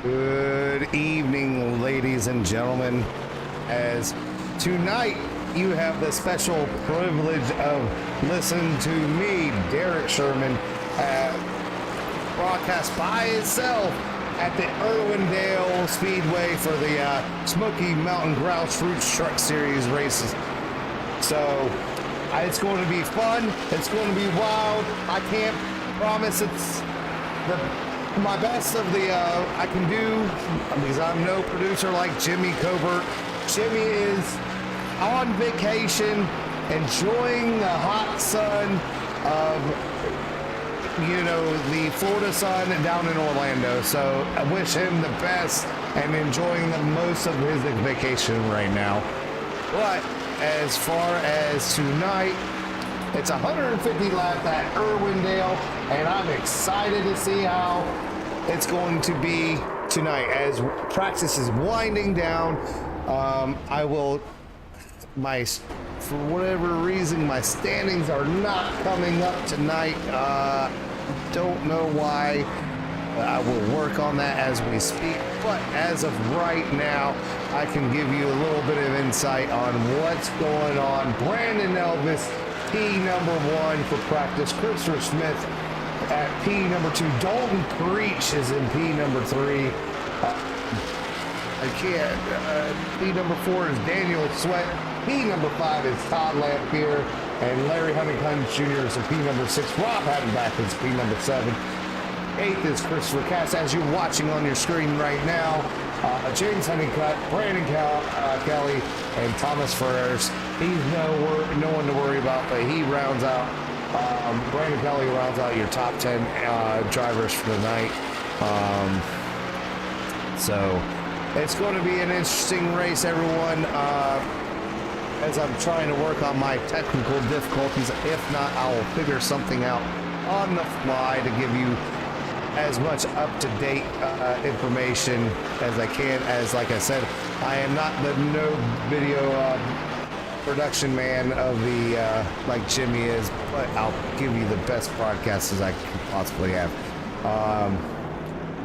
Good evening, ladies and gentlemen. As tonight you have the special privilege of listening to me, Derek Sherman, broadcast by itself at the Irwindale Speedway for the Smoky Mountain Grouse Fruits Truck Series races. So it's going to be fun. It's going to be wild. I can't promise it's my best of the I can do, because I'm no producer like Jimmy Covert. Jimmy is on vacation, enjoying the hot sun of, the Florida sun down in Orlando. So I wish him the best and enjoying the most of his vacation right now. But as far as tonight, it's 150 laps at Irwindale, and I'm excited to see how it's going to be tonight. As practice is winding down, for whatever reason, my standings are not coming up tonight. Don't know why. I will work on that as we speak, but as of right now, I can give you a little bit of insight on what's going on. Brandon Elvis, P number 1 for practice. Christopher Smith at P number 2. Dalton Creech is in P number 3. P number 4 is Daniel Sweat. P number 5 is Todd Lampier. And Larry Huntington Jr. is in P number 6. Rob Hadenback is P number 7. 8th is Christopher Cass, as you're watching on your screen right now. James Honeycutt, Brandon Kelly, and Thomas Ferrers. He's no one to worry about, but he rounds out, Brandon Kelly rounds out your top 10 drivers for the night. So it's going to be an interesting race, everyone. As I'm trying to work on my technical difficulties, if not, I will figure something out on the fly to give you as much up-to-date information as I can. As like I said, I am not the video production man of the like Jimmy is, but I'll give you the best broadcast as I can possibly have.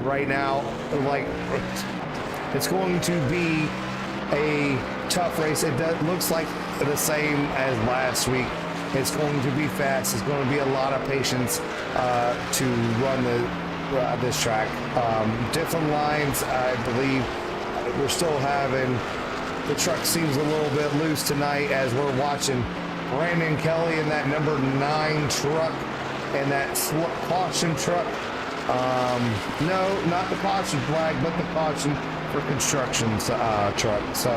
Right now, like, it's going to be a tough race. It looks like the same as last week. It's going to be fast. It's going to be a lot of patience to run this track. Different lines, I believe. We're still having, the truck seems a little bit loose tonight as we're watching Brandon Kelly in that number 9 truck and that caution truck. No, not the caution flag, but the caution for construction truck. So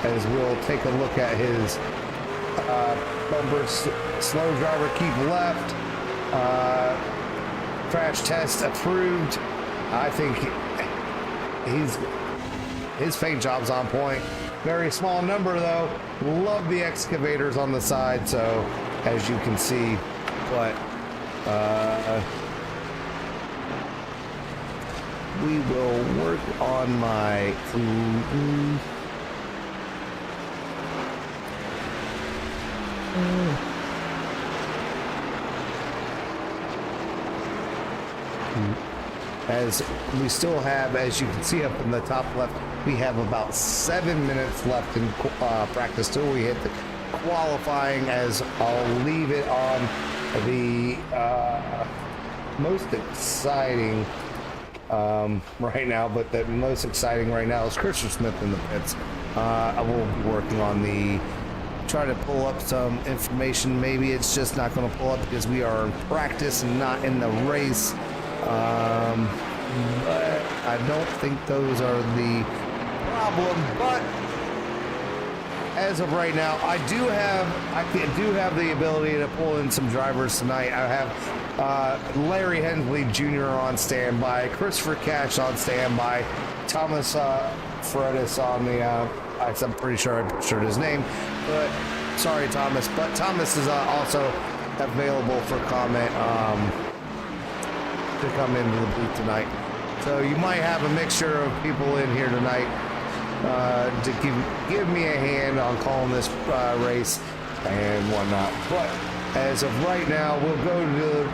as we'll take a look at his bumpers, slow driver keep left, crash test approved. I think his paint job's on point. Very small number though. Love the excavators on the side, so as you can see, but we will work on my as we still have, as you can see up in the top left, we have about 7 minutes left in practice till we hit the qualifying, as I'll leave it on the most exciting right now, but the most exciting right now is Christopher Smith in the pits. I will be working on try to pull up some information. Maybe it's just not going to pull up because we are in practice and not in the race. But I don't think those are the problem. But as of right now, I do have the ability to pull in some drivers tonight. I have Larry Hensley Jr. on standby, Christopher Cash on standby, Thomas Fredis on the. I'm pretty sure I butchered his name, but sorry, Thomas. But Thomas is also available for comment to come into the booth tonight. So you might have a mixture of people in here tonight to give me a hand on calling this race and whatnot. But as of right now, we'll go to the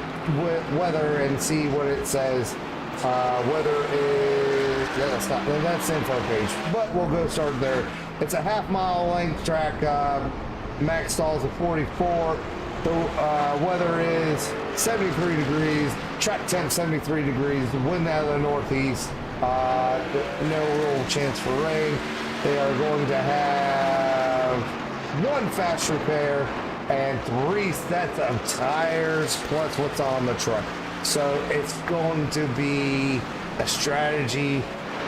weather and see what it says Weather is, yeah, that's the info page, but we'll go start there. It's a half-mile length track. Max stalls at 44. The weather is 73 degrees. Track temp 73 degrees. Wind out of the northeast. No real chance for rain. They are going to have one fast repair and 3 sets of tires plus what's on the truck. So it's going to be a strategy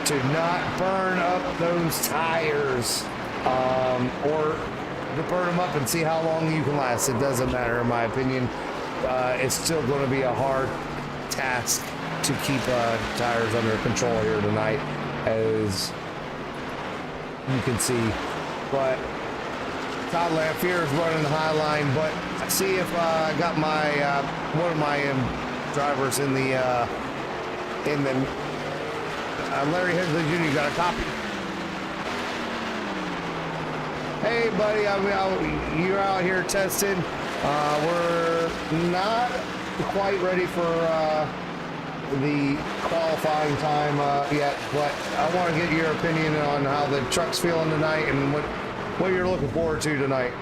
to not burn up those tires, or to burn them up and see how long you can last. It doesn't matter, in my opinion. It's still going to be a hard task to keep tires under control here tonight, as you can see. But Todd Lamphere is running the high line, but see if I got my one of my drivers in the Larry Hensley Jr. got a copy. Hey buddy, you're out here testing. We're not quite ready for the qualifying time yet, but I want to get your opinion on how the truck's feeling tonight and what you're looking forward to tonight.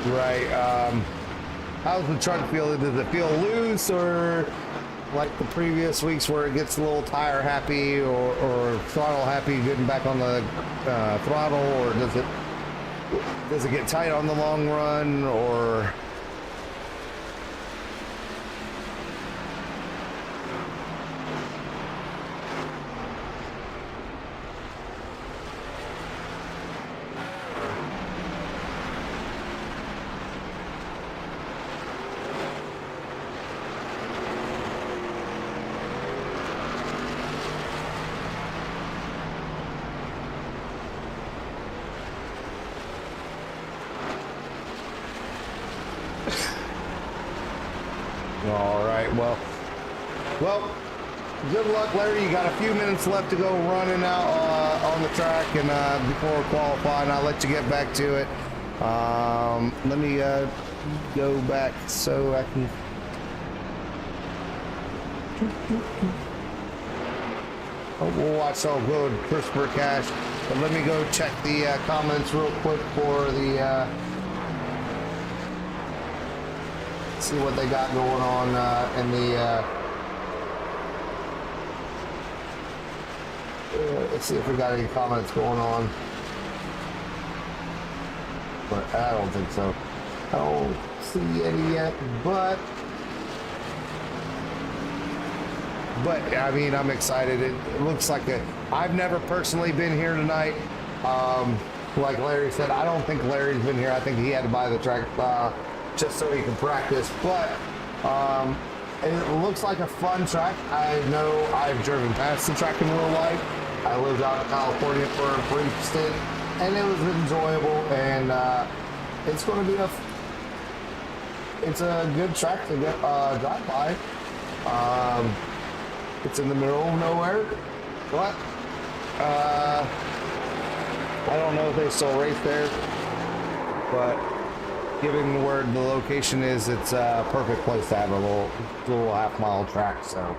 Right. How's the truck feel? Does it feel loose, or like the previous weeks where it gets a little tire happy or throttle happy getting back on the throttle, or does it get tight on the long run, or? All right, well, good luck, Larry. You got a few minutes left to go running out on the track, and before qualifying, I'll let you get back to it. Let me go back so I can. Oh, we'll watch all good, Christopher Cash. But let me go check the comments real quick for the. See what they got going on in the let's see if we got any comments going on, but I don't think so. I don't see any yet, but I mean, I'm excited. It looks like I've never personally been here tonight. Like Larry said, I don't think Larry's been here. I think he had to buy the track just so he can practice, but it looks like a fun track. I know I've driven past the track in real life. I lived out in California for a brief stint, and it was enjoyable, and it's going to be it's a good track to get drive by. It's in the middle of nowhere, but I don't know if they still race there, but given where the location is, it's a perfect place to have a little half-mile track. So.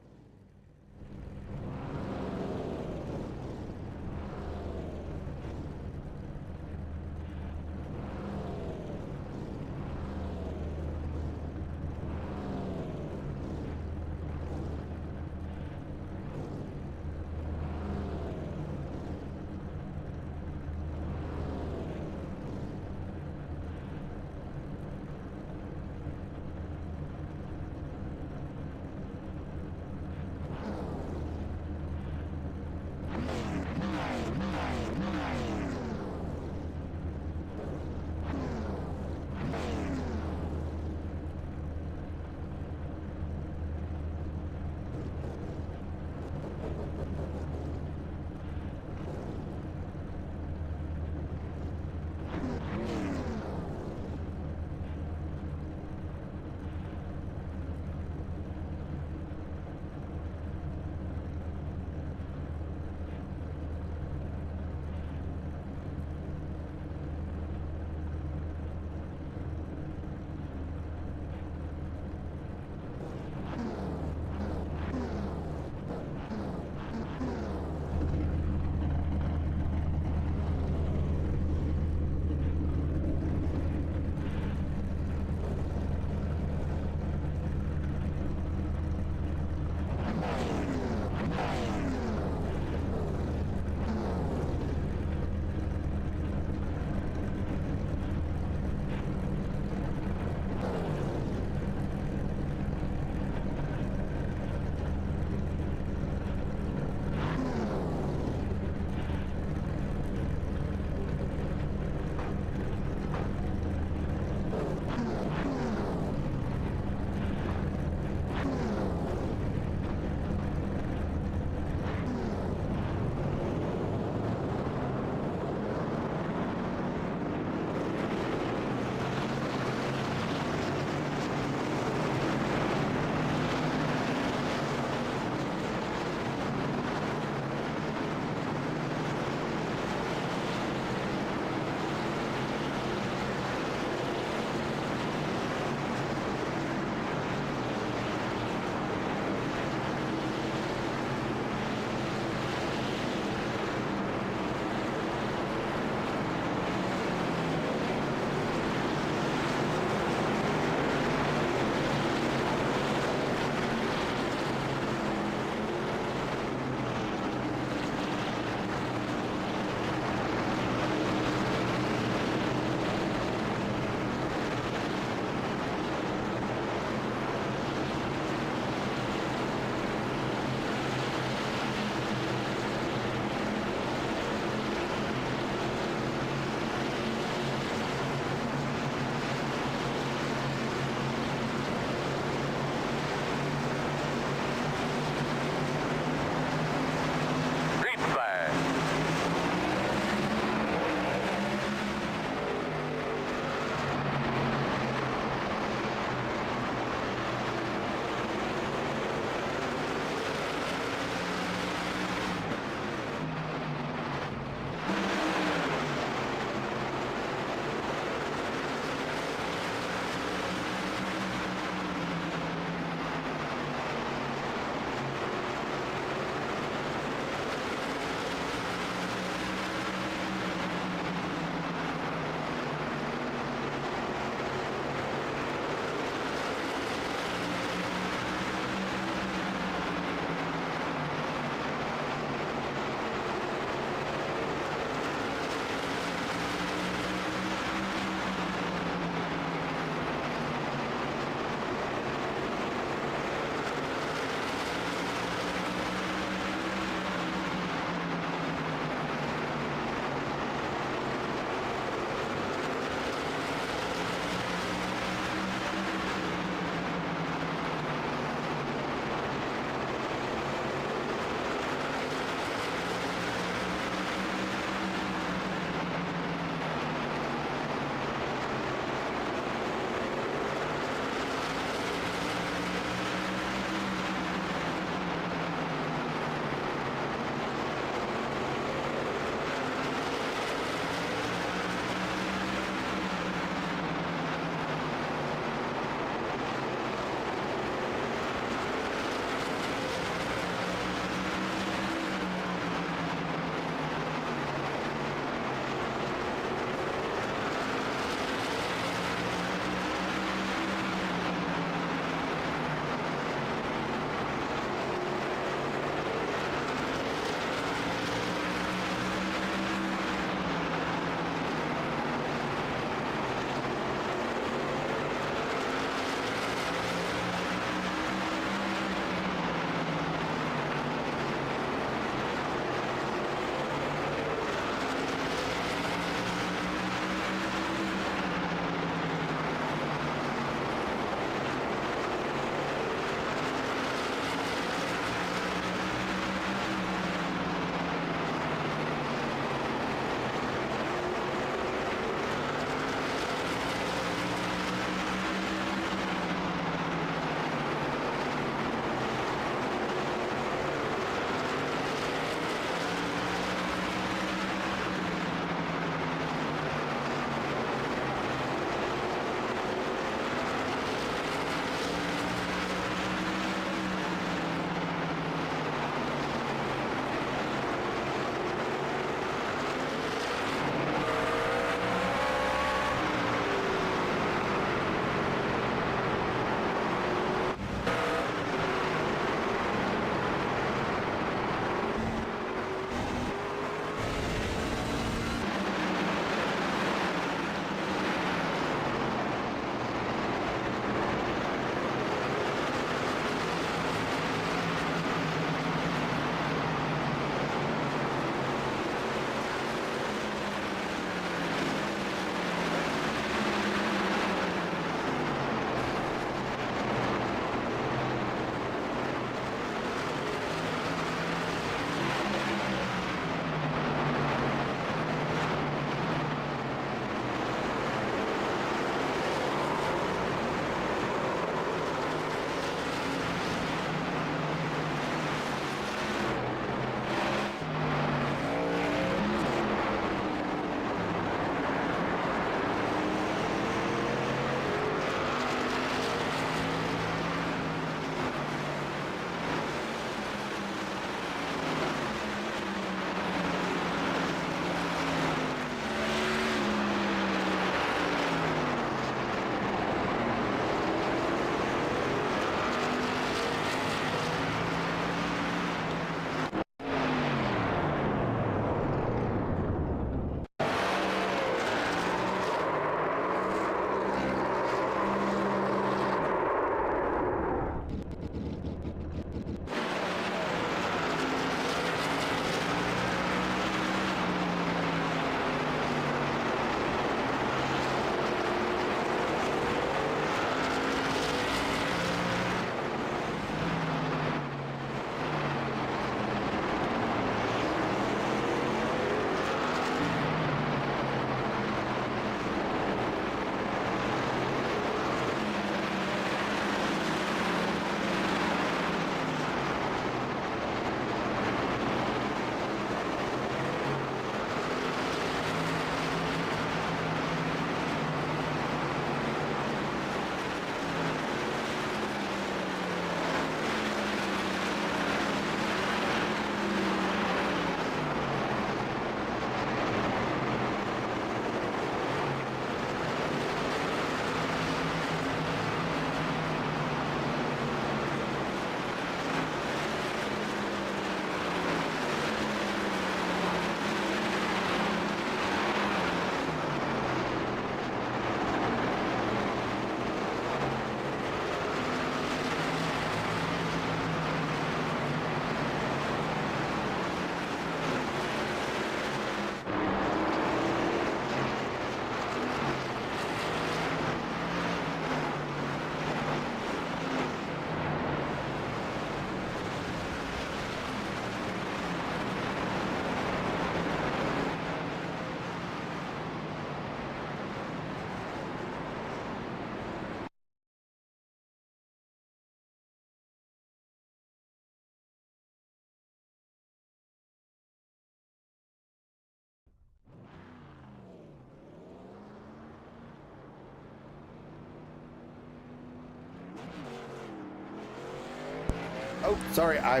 Oh, sorry, I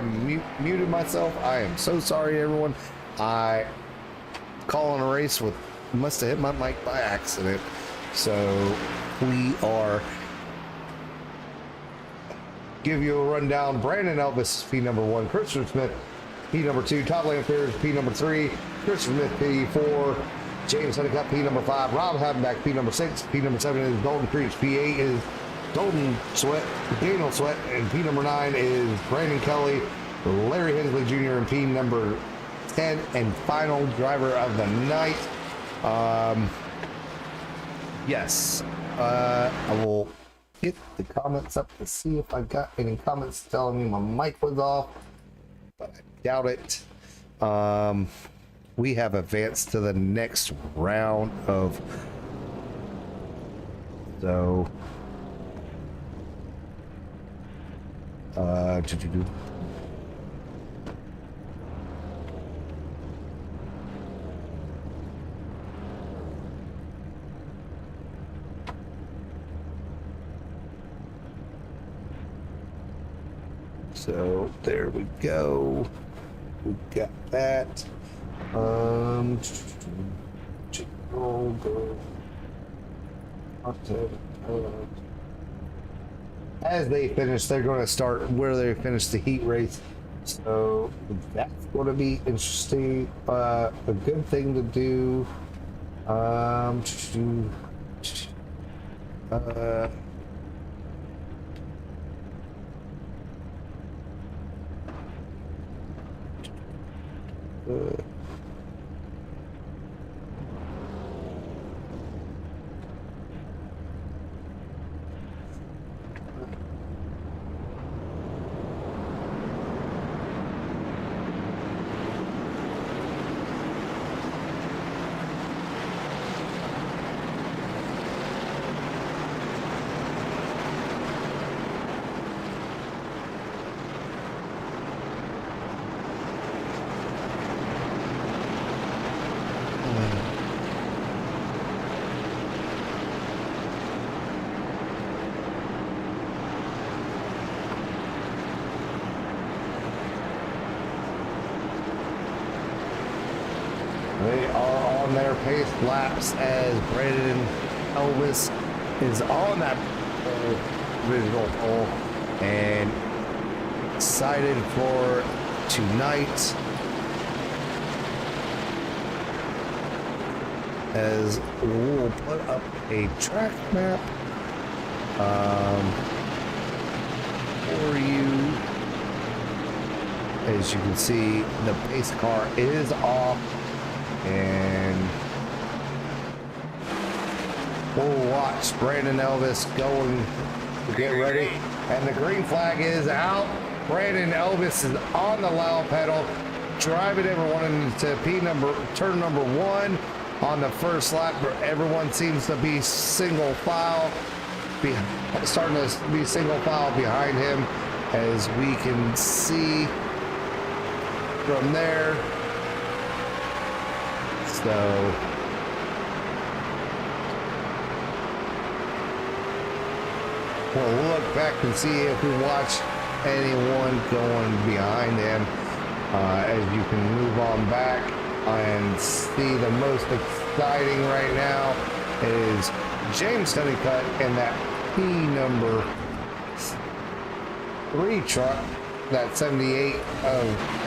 muted myself. I am so sorry, everyone. I calling a race with must have hit my mic by accident. So we are give you a rundown. Brandon Elvis, P number 1. Christopher Smith, P number 2. Todd Lamphere, P number 3. Christopher Smith, P4. James Honeycutt, P number 5. Rob Havenback, P number 6. P number 7 is Dalton Creech. P8 is Dalton Sweat, Daniel Sweat, and P number 9 is Brandon Kelly, Larry Hensley Jr., and P number 10 and final driver of the night. Yes, I will get the comments up to see if I got any comments telling me my mic was off, but I doubt it. We have advanced to the next round of so. So there we go. We got that. As they finish, they're going to start where they finish the heat race. So that's going to be interesting. A good thing to do. They are on their pace laps as Brandon Elvis is on that original pole and excited for tonight as we'll put up a track map for you. As you can see, the pace car is off. And we'll watch Brandon Elvis going to get ready. And the green flag is out. Brandon Elvis is on the loud pedal, driving everyone into turn number 1 on the first lap. Everyone seems to be single file, starting to be single file behind him, as we can see from there. So we'll look back and see if we watch anyone going behind him. As you can move on back and see, the most exciting right now is James Honeycutt in that P number 3 truck, that 78 of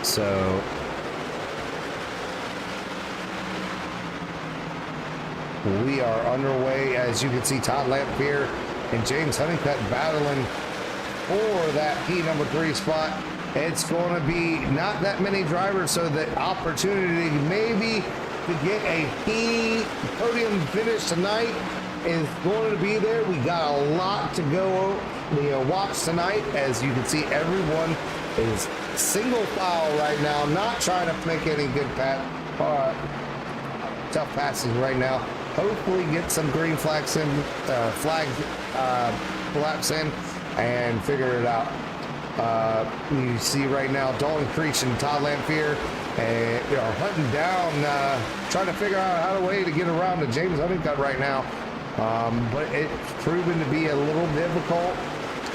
so we are underway. As you can see, Todd Lamphere and James Honeycutt battling for that P number 3 spot. It's going to be not that many drivers, so the opportunity maybe to get a P podium finish tonight is going to be there. We got a lot to go watch tonight. As you can see, everyone is single file right now, not trying to make any good tough passes right now. Hopefully get some green flags in, laps in, and figure it out. You see right now Dalton Creech and Todd Lamphere are hunting down, trying to figure out how to way to get around to James Honeycutt right now. But it's proven to be a little difficult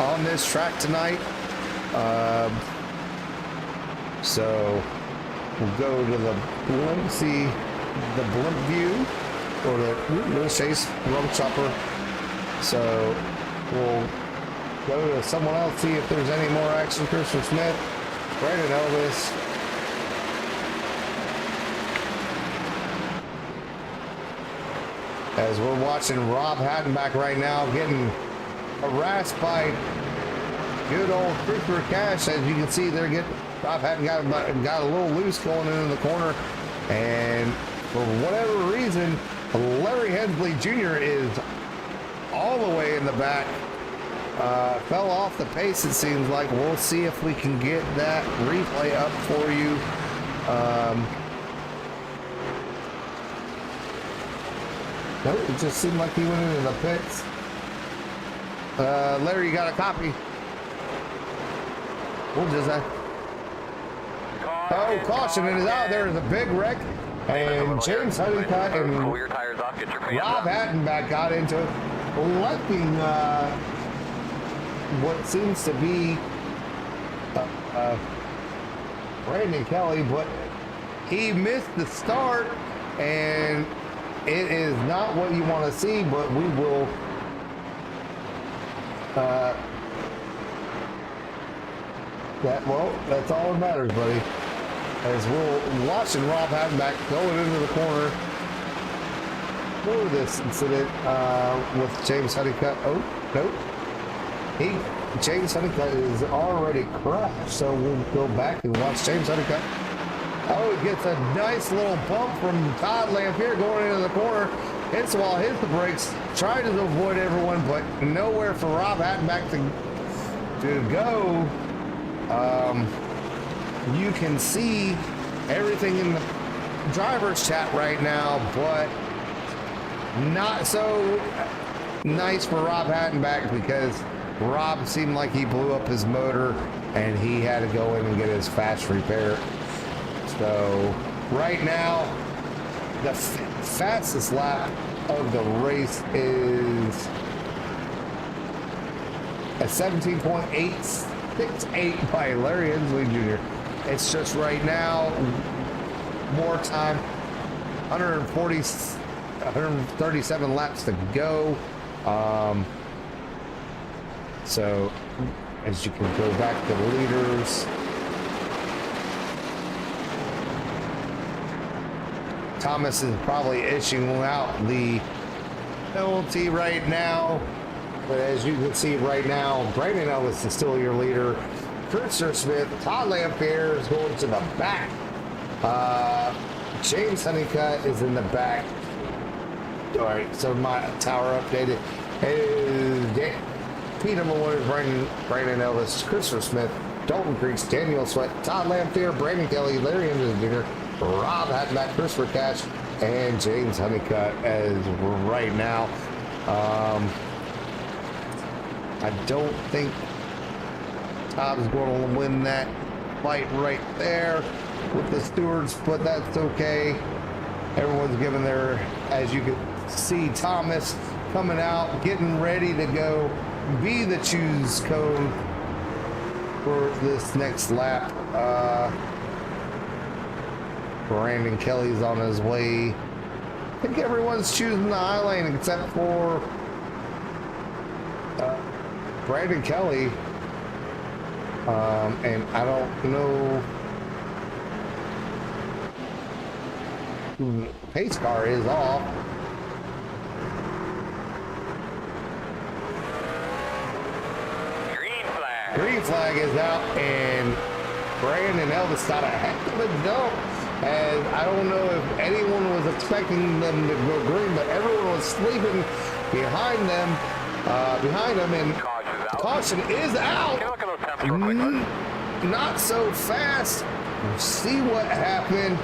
on this track tonight. So we'll go to the blimp, see the blimp view, or the chase rump chopper. So we'll go to someone else, see if there's any more action. Christian Smith, Brandon Elvis. As we're watching Rob Hattenback right now getting harassed by good old Christopher Cash. As you can see, they're getting Rob Hatton got a little loose going into the corner, and for whatever reason, Larry Hensley Jr. is all the way in the back. Fell off the pace, it seems like. We'll see if we can get that replay up for you. Nope, it just seemed like he went into the pits. Larry, you got a copy? We'll just oh, caution, it is out. There is a big wreck, and James Honeycutt and Rob Hattenback got into it, collecting what seems to be Brandon Kelly, but he missed the start, and it is not what you want to see, but we will that's all that matters, buddy. As we're watching Rob Hattenback going into the corner for this incident with James Honeycutt. Oh, nope. James Honeycutt is already crashed, so we'll go back and watch James Honeycutt. Oh, he gets a nice little bump from Todd Lampier going into the corner. Hits the wall, hits the brakes, trying to avoid everyone, but nowhere for Rob Hattenback to go. You can see everything in the driver's chat right now, but not so nice for Rob Hattenback, because Rob seemed like he blew up his motor and he had to go in and get his fast repair. So right now, the fastest lap of the race is a 17.868 by Larry Hensley Jr. It's just right now, more time, 137 laps to go. So as you can go back to the leaders, Thomas is probably issuing out the penalty right now, but as you can see right now, Brandon Elvis is still your leader. Christopher Smith, Todd Lampier is going to the back. James Honeycutt is in the back. All right, so my tower updated. Pete number one is Brandon Elvis, Christopher Smith, Dalton Creeks, Daniel Sweat, Todd Lampier, Brandon Kelly, Larry Henderson Jr., Rob Hattenback, Christopher Cash, and James Honeycutt as right now. I don't think Todd's going to win that fight right there with the stewards, but that's okay. Everyone's giving their, as you can see, Thomas coming out, getting ready to go be the choose code for this next lap. Brandon Kelly's on his way. I think everyone's choosing the high lane except for Brandon Kelly. And I don't know who the pace car is off. Green flag is out, and Brandon Elvis got a heck of a dump. And I don't know if anyone was expecting them to go green, but everyone was sleeping behind them, and caution is out. Not so fast. We'll see what happened.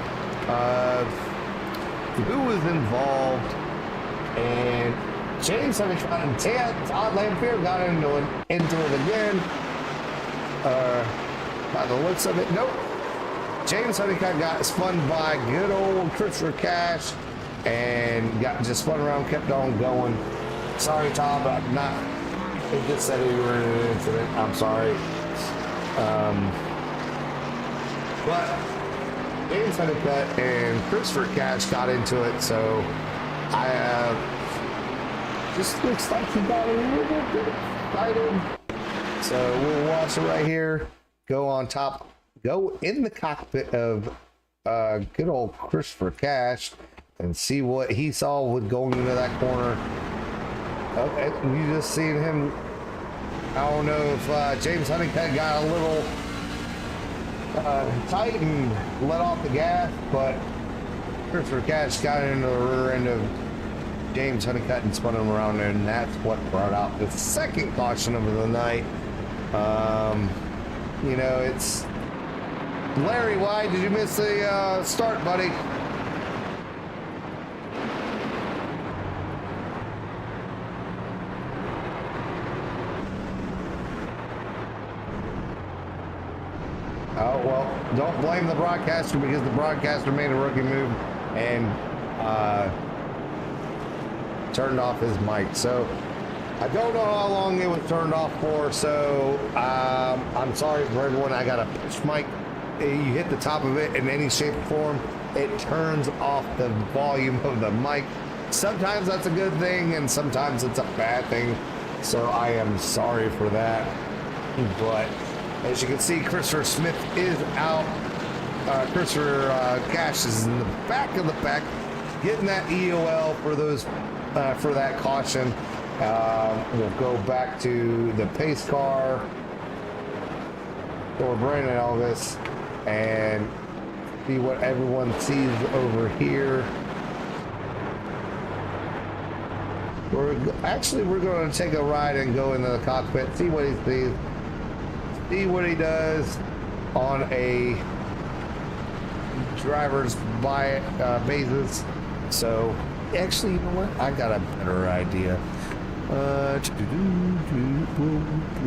Who was involved? And James Honeycutt and Todd Lampier got into it again. By the looks of it, nope. James Honeycutt got spun by good old Christopher Cash and got just spun around, kept on going. Sorry, Tom, but I'm not. It just said you were in an incident. I'm sorry. But James Honeycutt and Christopher Cash got into it, so I just looks like he got a little bit excited. So we'll watch it right here. Go on top. Go in the cockpit of good old Christopher Cash and see what he saw with going into that corner. Okay, you just seen him. I don't know if James Honeycutt got a little tight and let off the gas, but Christopher Cash got into the rear end of James Honeycutt and spun him around there, and that's what brought out the second caution of the night. You know, it's Larry. Why did you miss the start, buddy? Oh, well, don't blame the broadcaster, because the broadcaster made a rookie move and turned off his mic. So I don't know how long it was turned off for, so I'm sorry for everyone. I got a push mic. You hit the top of it in any shape or form, it turns off the volume of the mic. Sometimes that's a good thing, and sometimes it's a bad thing. So I am sorry for that. But as you can see, Christopher Smith is out. Christopher Cash is in the back of the pack, getting that EOL for those for that caution. We'll go back to the pace car for Brandon Elvis and see what everyone sees over here. We're going to take a ride and go into the cockpit, see what he sees, see what he does on a driver's basis. So actually, you know what? I got a better idea.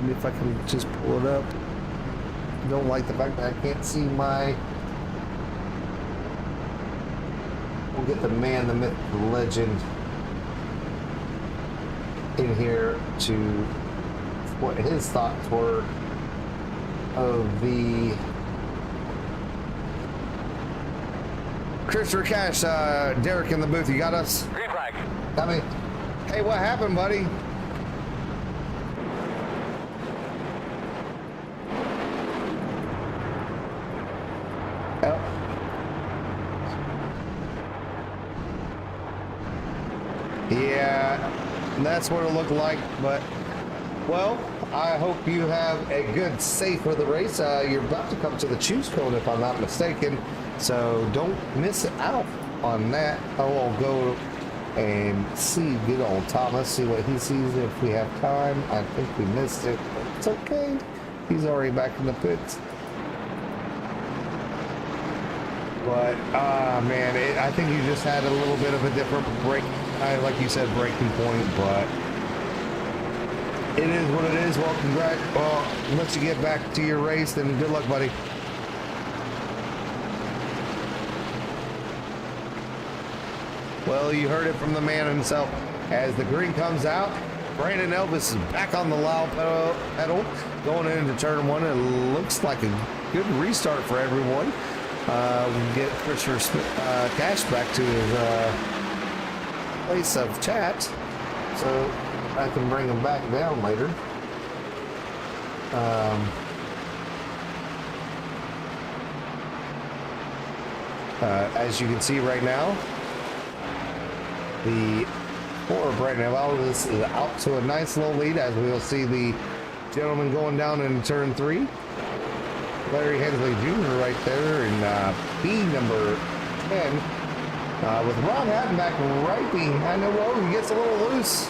If I can just pull it up. Don't like the fact that I can't see my. We'll get the man, the myth, the legend in here to what his thoughts were of the Christopher Cash. Derek in the booth, you got us? Green flag. Got me. Hey, what happened, buddy? Oh. Yeah, that's what it looked like, but well, I hope you have a good, safe for the race. You're about to come to the choose cone, if I'm not mistaken, so don't miss out on that. I'll go and see good old Thomas, see what he sees if we have time. I think we missed it, but it's okay. He's already back in the pits. But, man, I think you just had a little bit of a different break, like you said, breaking point, but it is what it is. Well, congrats. Well, let you get back to your race, and good luck, buddy. Well, you heard it from the man himself. As the green comes out, Brandon Elvis is back on the loud pedal, going into turn one. It looks like a good restart for everyone. We get Christopher Cash back to his place of chat, so I can bring him back down later. As you can see right now, the poor Brandon Elvis is out to a nice little lead, as we'll see the gentleman going down in turn 3. Larry Hensley Jr. right there in B number 10. With Ron Hatton back right behind the road. He gets a little loose.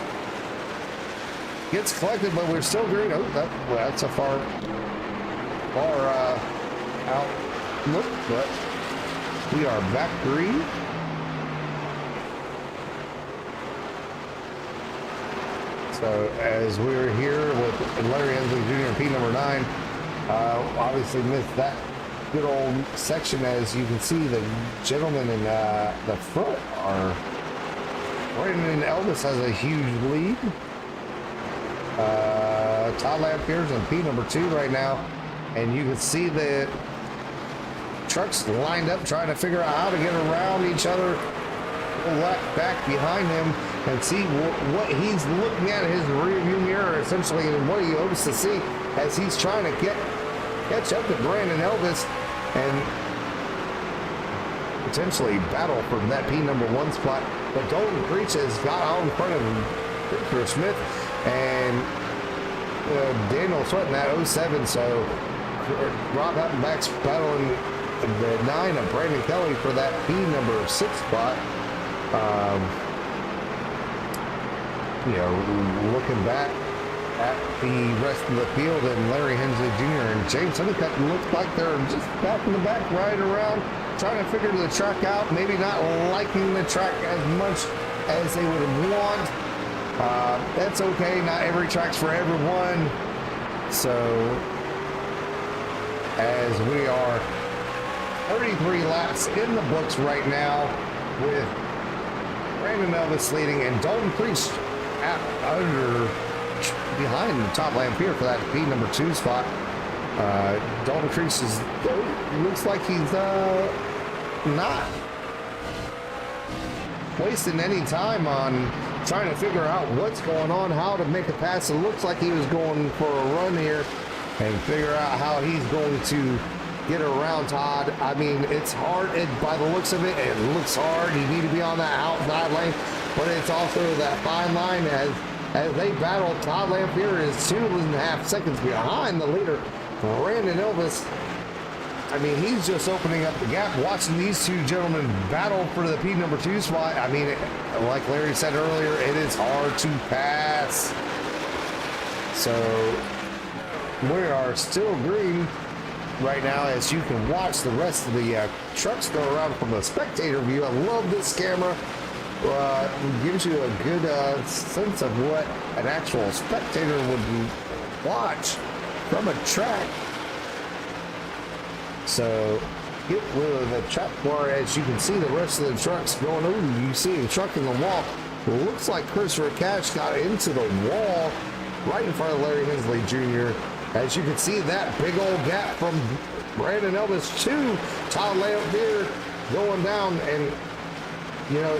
Gets collected, but we're still green. Oh, that's a far out look, but we are back green. So as we're here with Larry Hensley Jr. P number 9, obviously missed that good old section. As you can see, the gentlemen in the front are Brandon Elvis has a huge lead. Todd Lampier's in P number 2 right now, and you can see the trucks lined up trying to figure out how to get around each other, back behind him, and see what he's looking at his rearview mirror, essentially, and what he hopes to see as he's trying to catch up to Brandon Elvis and potentially battle for that P number 1 spot. But Dalton Creech has got out in front of Christopher Smith and Daniel Sweat in that 07, so Rob Hattenback's battling the 9 of Brandon Kelly for that P number 6 spot. Looking back at the rest of the field, and Larry Hensley Jr. and James Honeycutt look like they're just back in the back, riding around, trying to figure the track out, maybe not liking the track as much as they would want. That's okay, not every track's for everyone. So, as we are 33 laps in the books right now, with Brandon Elvis leading and Dalton Creech behind the top Lampier for that P number 2 spot. Dalton Creech looks like he's not wasting any time on trying to figure out what's going on, how to make a pass. It looks like he was going for a run here and figure out how he's going to get around Todd. I mean, it's hard. By the looks of it, it looks hard. You need to be on that outside lane, but it's also that fine line as they battle. Todd Lampier is 2.5 seconds behind the leader, Brandon Elvis. I mean, he's just opening up the gap, watching these two gentlemen battle for the P number 2 spot. I mean, like Larry said earlier, it is hard to pass. So we are still green right now, as you can watch the rest of the trucks go around from a spectator view. I love this camera. It gives you a good sense of what an actual spectator would watch from a track. So get rid of the track bar, as you can see the rest of the trucks going over. You see a truck in the wall. It looks like Christopher Cash got into the wall right in front of Larry Hensley Jr. As you can see, that big old gap from Brandon Elvis to Todd Lampier going down, and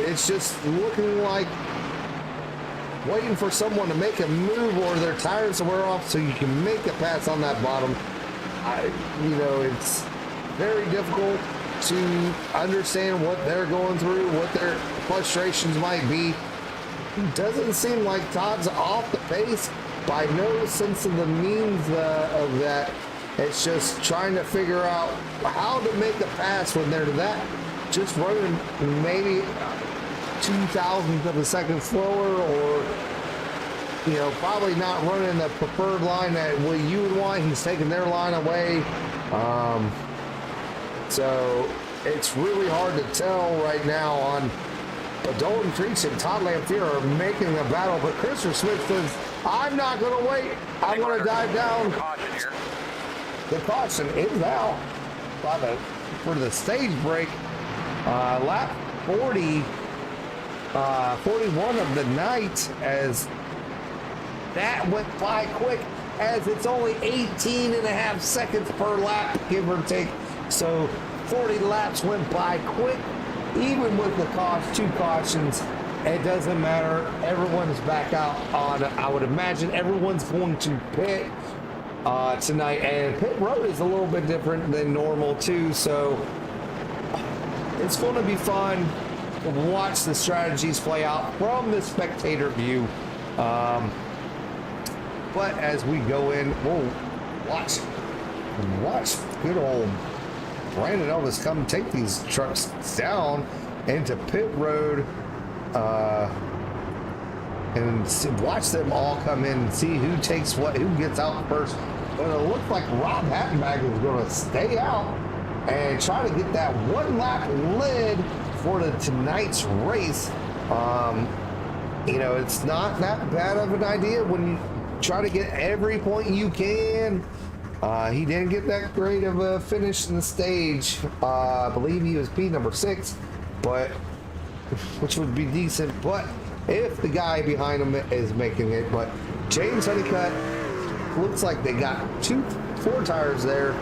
it's just looking like waiting for someone to make a move or their tires to wear off so you can make a pass on that bottom. It's very difficult to understand what they're going through, what their frustrations might be. It doesn't seem like Todd's off the pace by no sense of the means of that. It's just trying to figure out how to make a pass when they're just running maybe 0.002 of a second slower, or probably not running the preferred line that you would want. He's taking their line away. So it's really hard to tell right now on. But Dalton Creech and Todd Lampier are making a battle, but Christopher Smith says, I'm not going to wait. I'm going to dive down. The caution is out for the stage break. Lap 41 of the night, as that went by quick, as it's only 18.5 seconds per lap, give or take. So 40 laps went by quick, even with the two cautions. It doesn't matter. Everyone's back out on, I would imagine everyone's going to pit tonight, and pit road is a little bit different than normal too, so it's going to be fun to watch the strategies play out from the spectator view. But as we go in, we'll watch good old Brandon Elvis come take these trucks down into pit road, and watch them all come in and see who takes what, who gets out first. But it looks like Rob Hattenback is going to stay out and try to get that one lap lead for tonight's race. It's not that bad of an idea when you try to get every point you can. He didn't get that great of a finish in the stage. I believe he was P number 6, but which would be decent. But if the guy behind him is making it. But James Honeycutt looks like they got 4 tires there.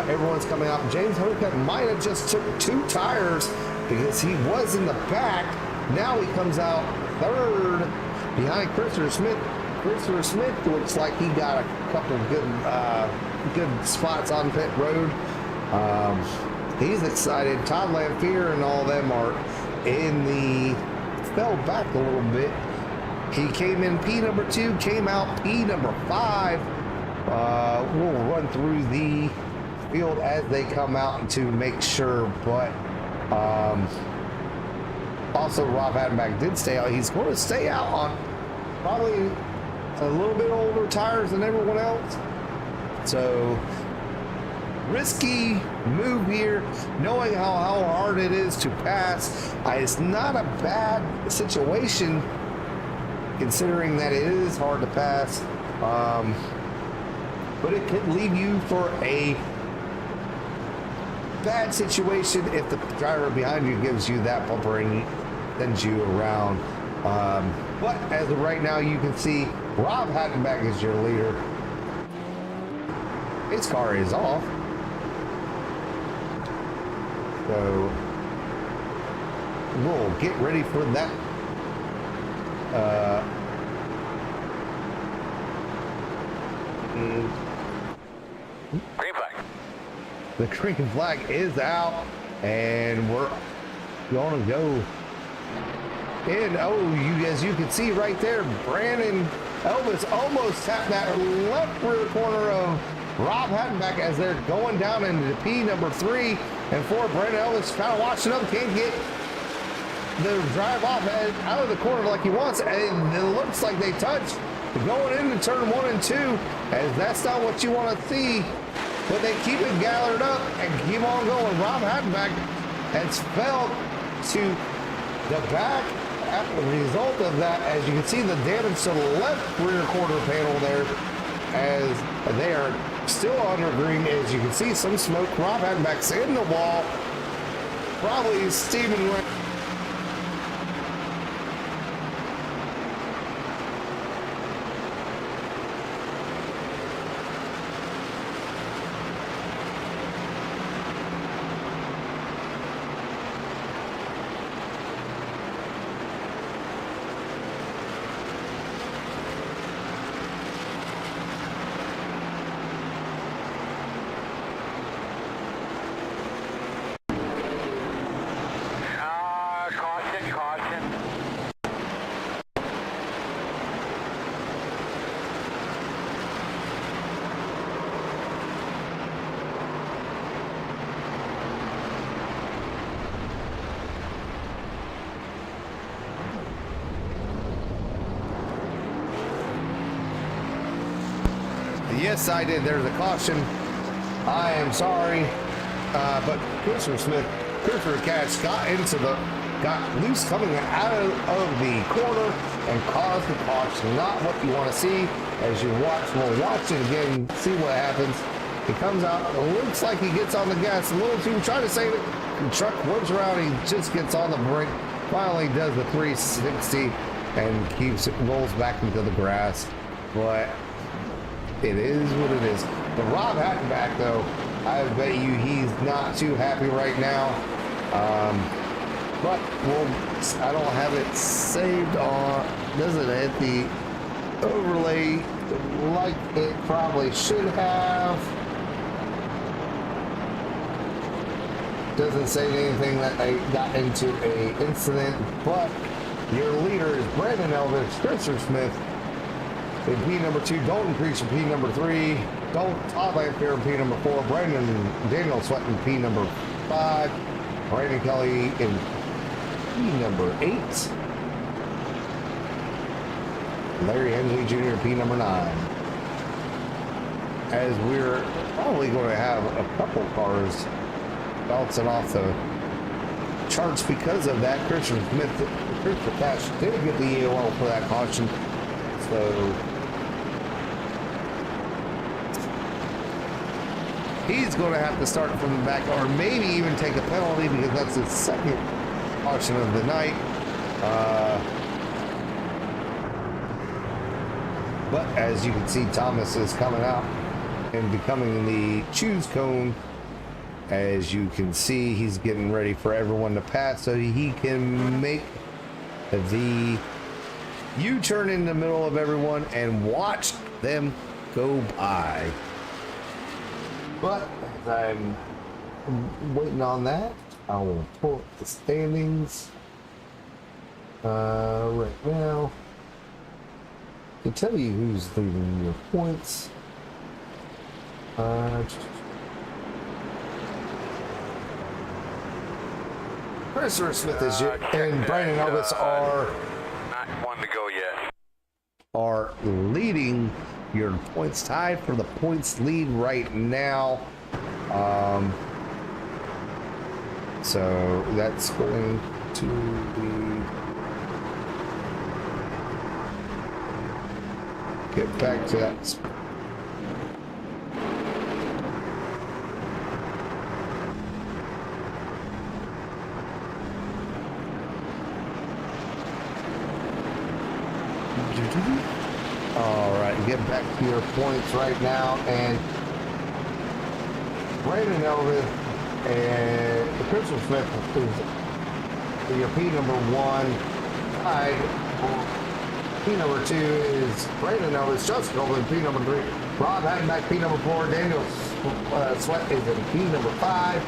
Everyone's coming out. James Honeycutt might have just took 2 tires because he was in the back. Now he comes out third behind Christopher Smith. Christopher Smith looks like he got a couple good spots on pit road. He's excited. Todd Lamphere and all them are fell back a little bit. He came in P number 2, came out P number 5. We'll run through the field as they come out to make sure, but also Rob Hattenback did stay out. He's going to stay out on probably a little bit older tires than everyone else. So risky move here, knowing how hard it is to pass. It's not a bad situation considering that it is hard to pass, but it could leave you for a bad situation if the driver behind you gives you that bumper and sends you around. But as of right now, you can see Rob Hattenback is your leader. His car is off. So we'll get ready for that. Green flag. The green flag is out, and we're going to go. And as you can see right there, Brandon Elvis almost tapped that left rear corner of Rob Hattenback as they're going down into P number 3 and 4. Brandon Elvis kind of watching up, can't get the drive off out of the corner like he wants, and it looks like they touched going into turn 1 and 2, as that's not what you want to see, but they keep it gathered up and keep on going. Rob Hattenback has fell to the back as a result of that. As you can see, the damage to the left rear quarter panel there, as they are still under green. As you can see, some smoke. Rob Hattenback's in the wall, probably steaming wet. Yes, I did. There's a caution. I am sorry, but Christopher Cash got loose coming out of the corner and caused the caution. Not what you want to see. As you we'll watch it again, see what happens. He comes out. It looks like he gets on the gas a little too. Trying to save it. The truck whips around. He just gets on the brake. Finally does the 360 and rolls back into the grass. But it is what it is. But Rob Hattenback, though, I bet you he's not too happy right now. But I don't have it saved on. Doesn't hit the overlay like it probably should have. Doesn't say anything that they got into a incident. But your leader is Brandon Elvis, Spencer Smith in P number 2, Dalton Creech in P number 3, Todd Lamphere in P number 4, Daniel Sweat in P number 5, Brandon Kelly in P number 8, Larry Hensley Jr. in P number 9. As we're probably going to have a couple cars bouncing off the charts because of that. Christopher Cash did get the EOL for that caution. So he's going to have to start from the back, or maybe even take a penalty, because that's his second caution of the night. But as you can see, Thomas is coming out and becoming the choose cone. As you can see, he's getting ready for everyone to pass so he can make the U-turn in the middle of everyone and watch them go by. But as I'm waiting on that, I will pull up the standings right now to tell you who's leading your points. Christopher Smith is and Brandon Elvis are not one to go yet. Are leading your points, tied for the points lead right now. So that's going to be, get back to that. All right, get back to your points right now, and Brandon Elvis and Christopher Smith is your P number 1. Tied P number 2 is Brandon Elvis, Justin Golden, P number 3. Rob Hattenback, P number 4. Daniel Sweat is in P number 5.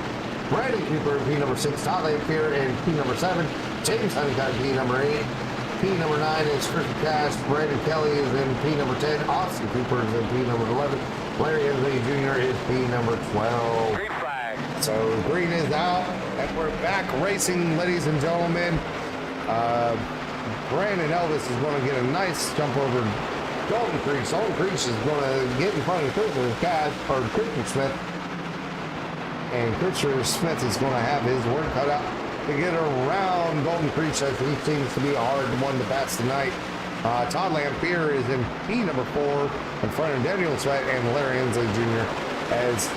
Brandon Cooper, P number 6. Todd Lamphere in P number 7. James Honeycutt, P number 8. P number 9 is Chris Cash. Brandon Kelly is in P number 10. Austin Cooper is in P number 11. Larry Hensley Jr. is P number 12. Green flag. So green is out, and we're back racing, ladies and gentlemen. Brandon Elvis is going to get a nice jump over Dalton Creech. Dalton Creech is going to get in front of Christopher Cash, or Christopher Smith. And Christopher Smith is going to have his work cut out to get around Golden Creech, as he seems to be a hard one to pass tonight. Todd Lamphere is in P number 4 in front of Daniel Sweat and Larry Hensley Jr. As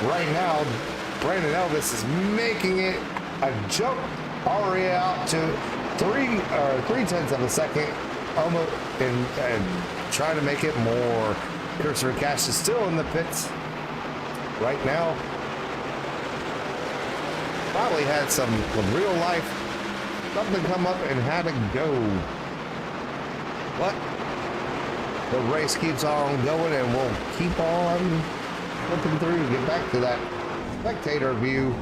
right now, Brandon Elvis is making it a jump already out to 3/10 of a second, almost, and trying to make it more. Christopher Cash is still in the pits right now. Probably had some real life something come up and had to go. But the race keeps on going, and we'll keep on flipping through to get back to that spectator view.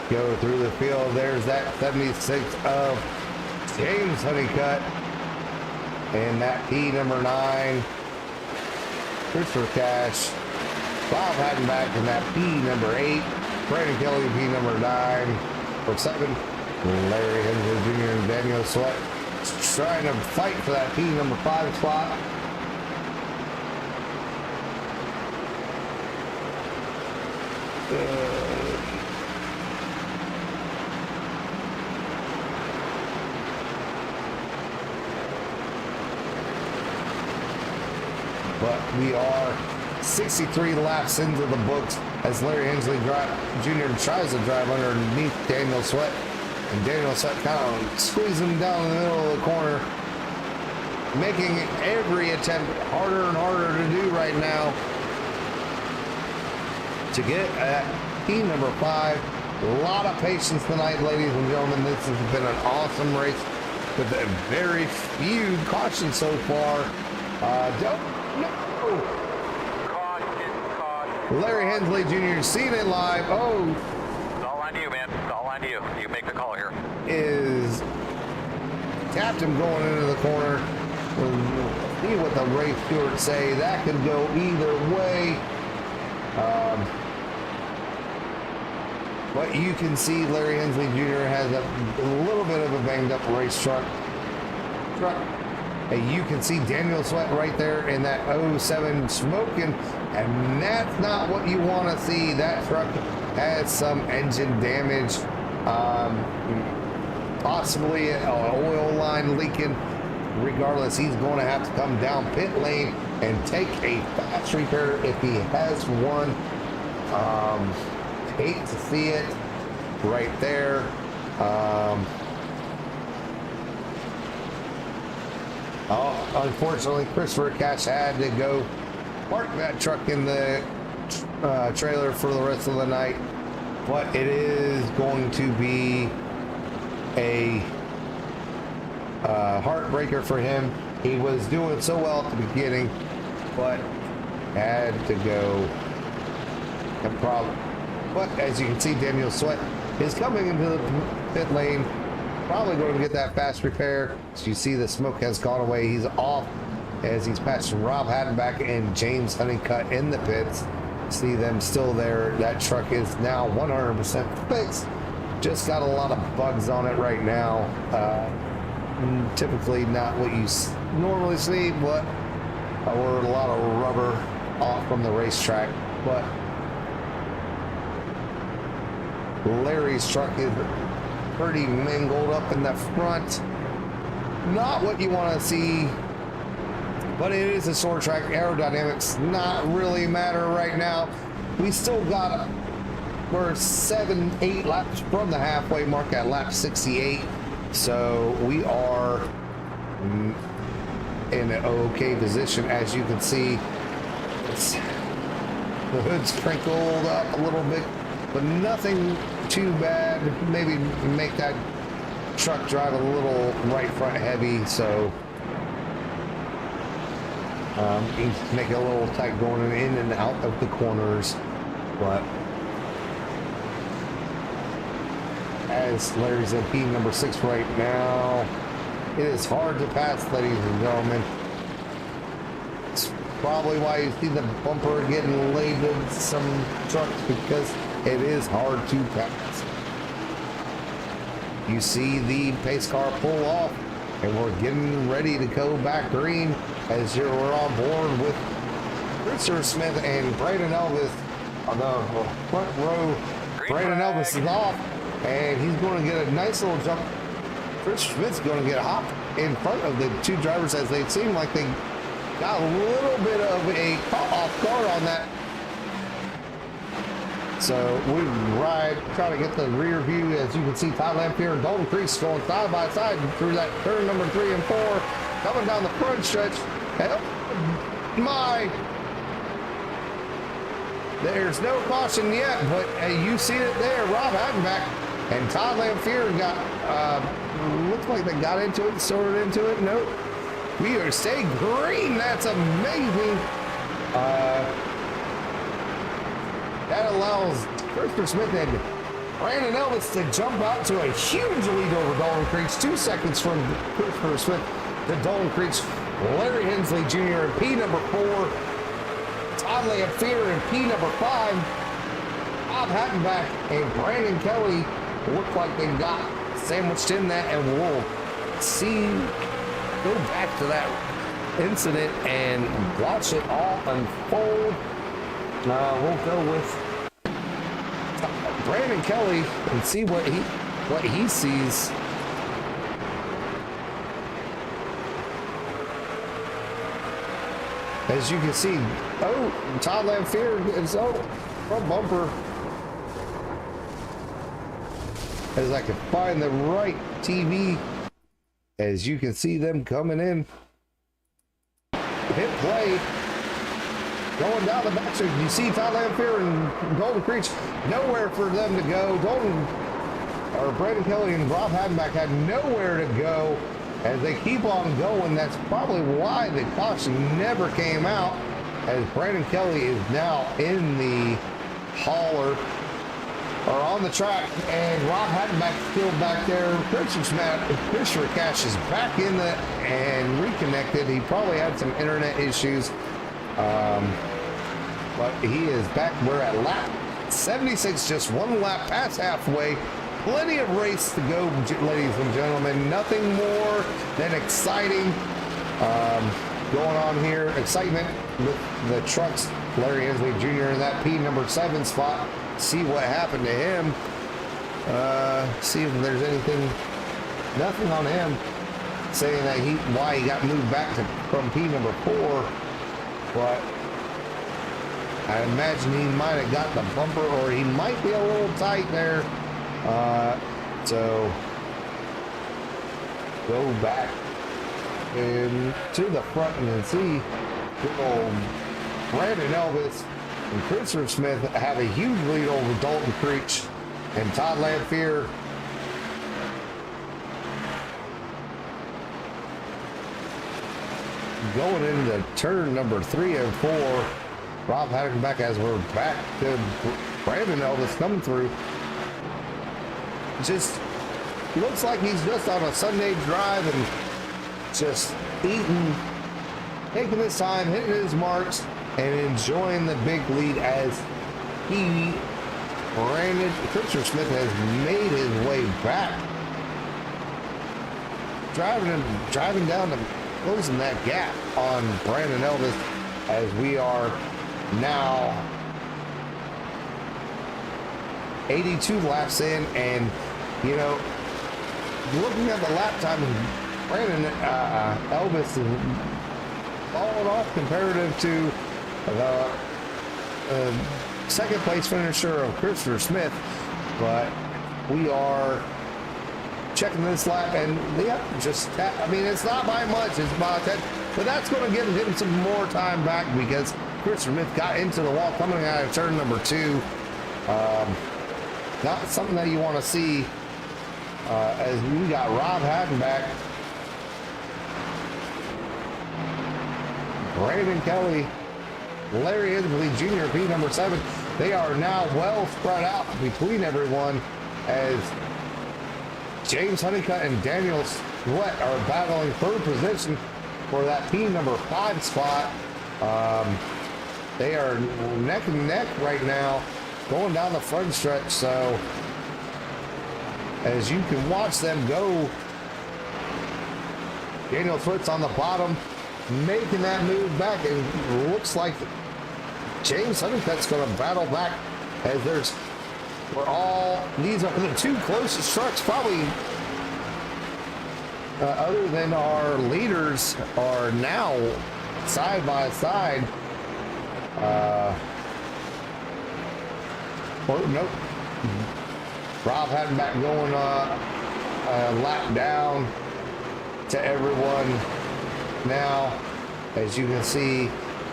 Go through the field. There's that 76 of James Honeycutt, and that P number 9, Christopher Cash, Bob Hattenback, and that P number 8, Brandon Kelly, P number 9, for 7, Larry Hensley Jr. and Daniel Sweat trying to fight for that P number 5 spot. But we are 63 laps into the books as Larry Hensley Jr. tries to drive underneath Daniel Sweat. And Daniel Sweat kind of squeezes him down in the middle of the corner, making every attempt harder and harder to do right now to get at P number 5. A lot of patience tonight, ladies and gentlemen. This has been an awesome race with a very few cautions so far. No. Caution. Larry Hensley Jr. seen it live. Oh, It's all on you, man. It's all on you. You make the call here. is tapped him going into the corner. We'll see what the race stewards say. That could go either way. But you can see Larry Hensley Jr. has a little bit of a banged up race truck. And you can see Daniel Sweat right there in that 07 smoking, and that's not what you want to see. That truck has some engine damage, possibly an oil line leaking. regardless, he's going to have to come down pit lane and take a fast repair if he has one. Hate to see it right there. Unfortunately, Christopher Cash had to go park that truck in the trailer for the rest of the night, but it is going to be a heartbreaker for him. He was doing so well at the beginning, but had to go. But as you can see, Daniel Sweat is coming into the pit lane, probably going to get that fast repair. As you see, the smoke has gone away. He's off as he's passing Rob Hattenback and James Honeycutt in the pits. See them still there. That truck is now 100% fixed. Just got a lot of bugs on it right now. Typically not what you normally see, but or a lot of rubber off from the racetrack. But Larry's truck is pretty mangled up in the front. Not what you want to see, but it is a short track. Aerodynamics not really matter right now. We still got we're 7-8 laps from the halfway mark at lap 68, so we are in an okay position. As you can see, the hood's crinkled up a little bit, but nothing too bad. Maybe make that truck drive a little right front heavy, so he's making a little tight going in and out of the corners. But as Larry's in P number 6 right now, it is hard to pass, ladies and gentlemen. It's probably why you see the bumper getting laid in some trucks, because it is hard to pass. You see the pace car pull off, and we're getting ready to go back green as we're on board with Christopher Smith and Brandon Elvis on the front row. Brandon Elvis is off, and he's going to get a nice little jump. Christopher Smith's going to get a hop in front of the two drivers, as they seem like they got a little bit of a off guard on that. So we ride, try to get the rear view. As you can see, Todd Lamphere and Dalton Crease going side by side through that turn number 3 and 4, coming down the front stretch. There's no caution yet, but you see it there. Rob Hattenback and Todd Lamphere got, looks like they got into it, sorted into it. Nope. We are staying green. That's amazing. That allows Christopher Smith and Brandon Elvis to jump out to a huge lead over Dalton Creech. 2 seconds from Christopher Smith to Dalton Creech. Larry Hensley Jr. in P number 4. Todd Lamphere in P number 5. Bob Hattenback and Brandon Kelly look like they got sandwiched in that, and we'll go back to that incident and watch it all unfold. We'll go with Brandon Kelly and see what he sees. As you can see, Todd Lamphere is front bumper. As I can find the right TV, as you can see them coming in. Hit play. Going down the back street, you see Todd Lamphere and Dalton Creech, nowhere for them to go. Brandon Kelly and Rob Hattenback had nowhere to go as they keep on going. That's probably why the caution never came out, as Brandon Kelly is now in the hauler, or on the track, and Rob Hattenback still back there. Christopher Cash is back in and reconnected. He probably had some internet issues. But he is back. We're at lap 76, just 1 lap past halfway. Plenty of race to go, ladies and gentlemen. Nothing more than exciting going on here. Excitement with the trucks. Larry Hensley Jr. in that P number 7 spot. See what happened to him. See if there's anything. Nothing on him. saying that why he got moved back from P number 4, but I imagine he might have got the bumper, or he might be a little tight there. So go back and to the front and then see good old Brandon Elvis and Christopher Smith have a huge lead over Dalton Creech and Todd Lamphere. Going into turn number 3 and 4, Rob Hagenbeck as we're back to Brandon Elvis coming through. Just looks like he's just on a Sunday drive and just eating, taking his time, hitting his marks, and enjoying the big lead as Christopher Smith has made his way back. Driving down and closing that gap on Brandon Elvis as we are now 82 laps in, and you know, looking at the lap time, Brandon Elvis is falling off comparative to the second place finisher of Christopher Smith, but we are checking this lap, and I mean, it's not by much, it's by 10, but that's going to give him some more time back because Christopher Smith got into the wall coming out of turn number 2. Not something that you want to see as we got Rob Hagenbeck, Brandon Kelly, Larry Inslee Jr., P number 7. They are now well spread out between everyone as James Honeycutt and Daniel Sweat are battling third position for that P number 5 spot. They are neck and neck right now going down the front stretch, so as you can watch them go, Daniel Sweat's on the bottom making that move back, and it looks like James Honeycutt's going to battle back as these are the 2 closest trucks probably other than our leaders are now side by side. Nope. Rob Hagenbeck going a lap down to everyone now. As you can see,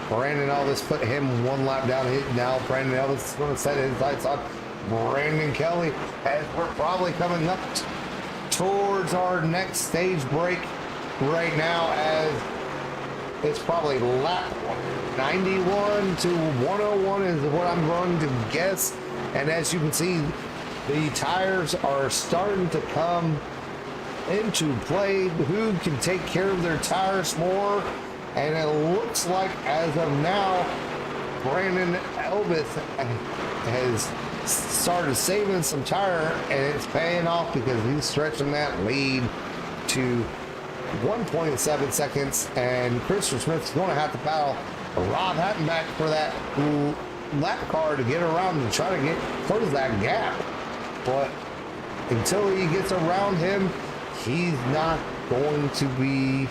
Brandon Elvis put him 1 lap down. Now Brandon Elvis is going to set his sights on Brandon Kelly as we're probably coming up towards our next stage break right now, as it's probably lap 91 to 101 is what I'm going to guess. And as you can see, the tires are starting to come into play. Who can take care of their tires more? And it looks like as of now, Brandon Elvis has started saving some tire, and it's paying off because he's stretching that lead to 1.7 seconds, and Christopher Smith's going to have to battle Rob Hagenbeck for that lap car to get around and try to close that gap. But until he gets around him, he's not going to be,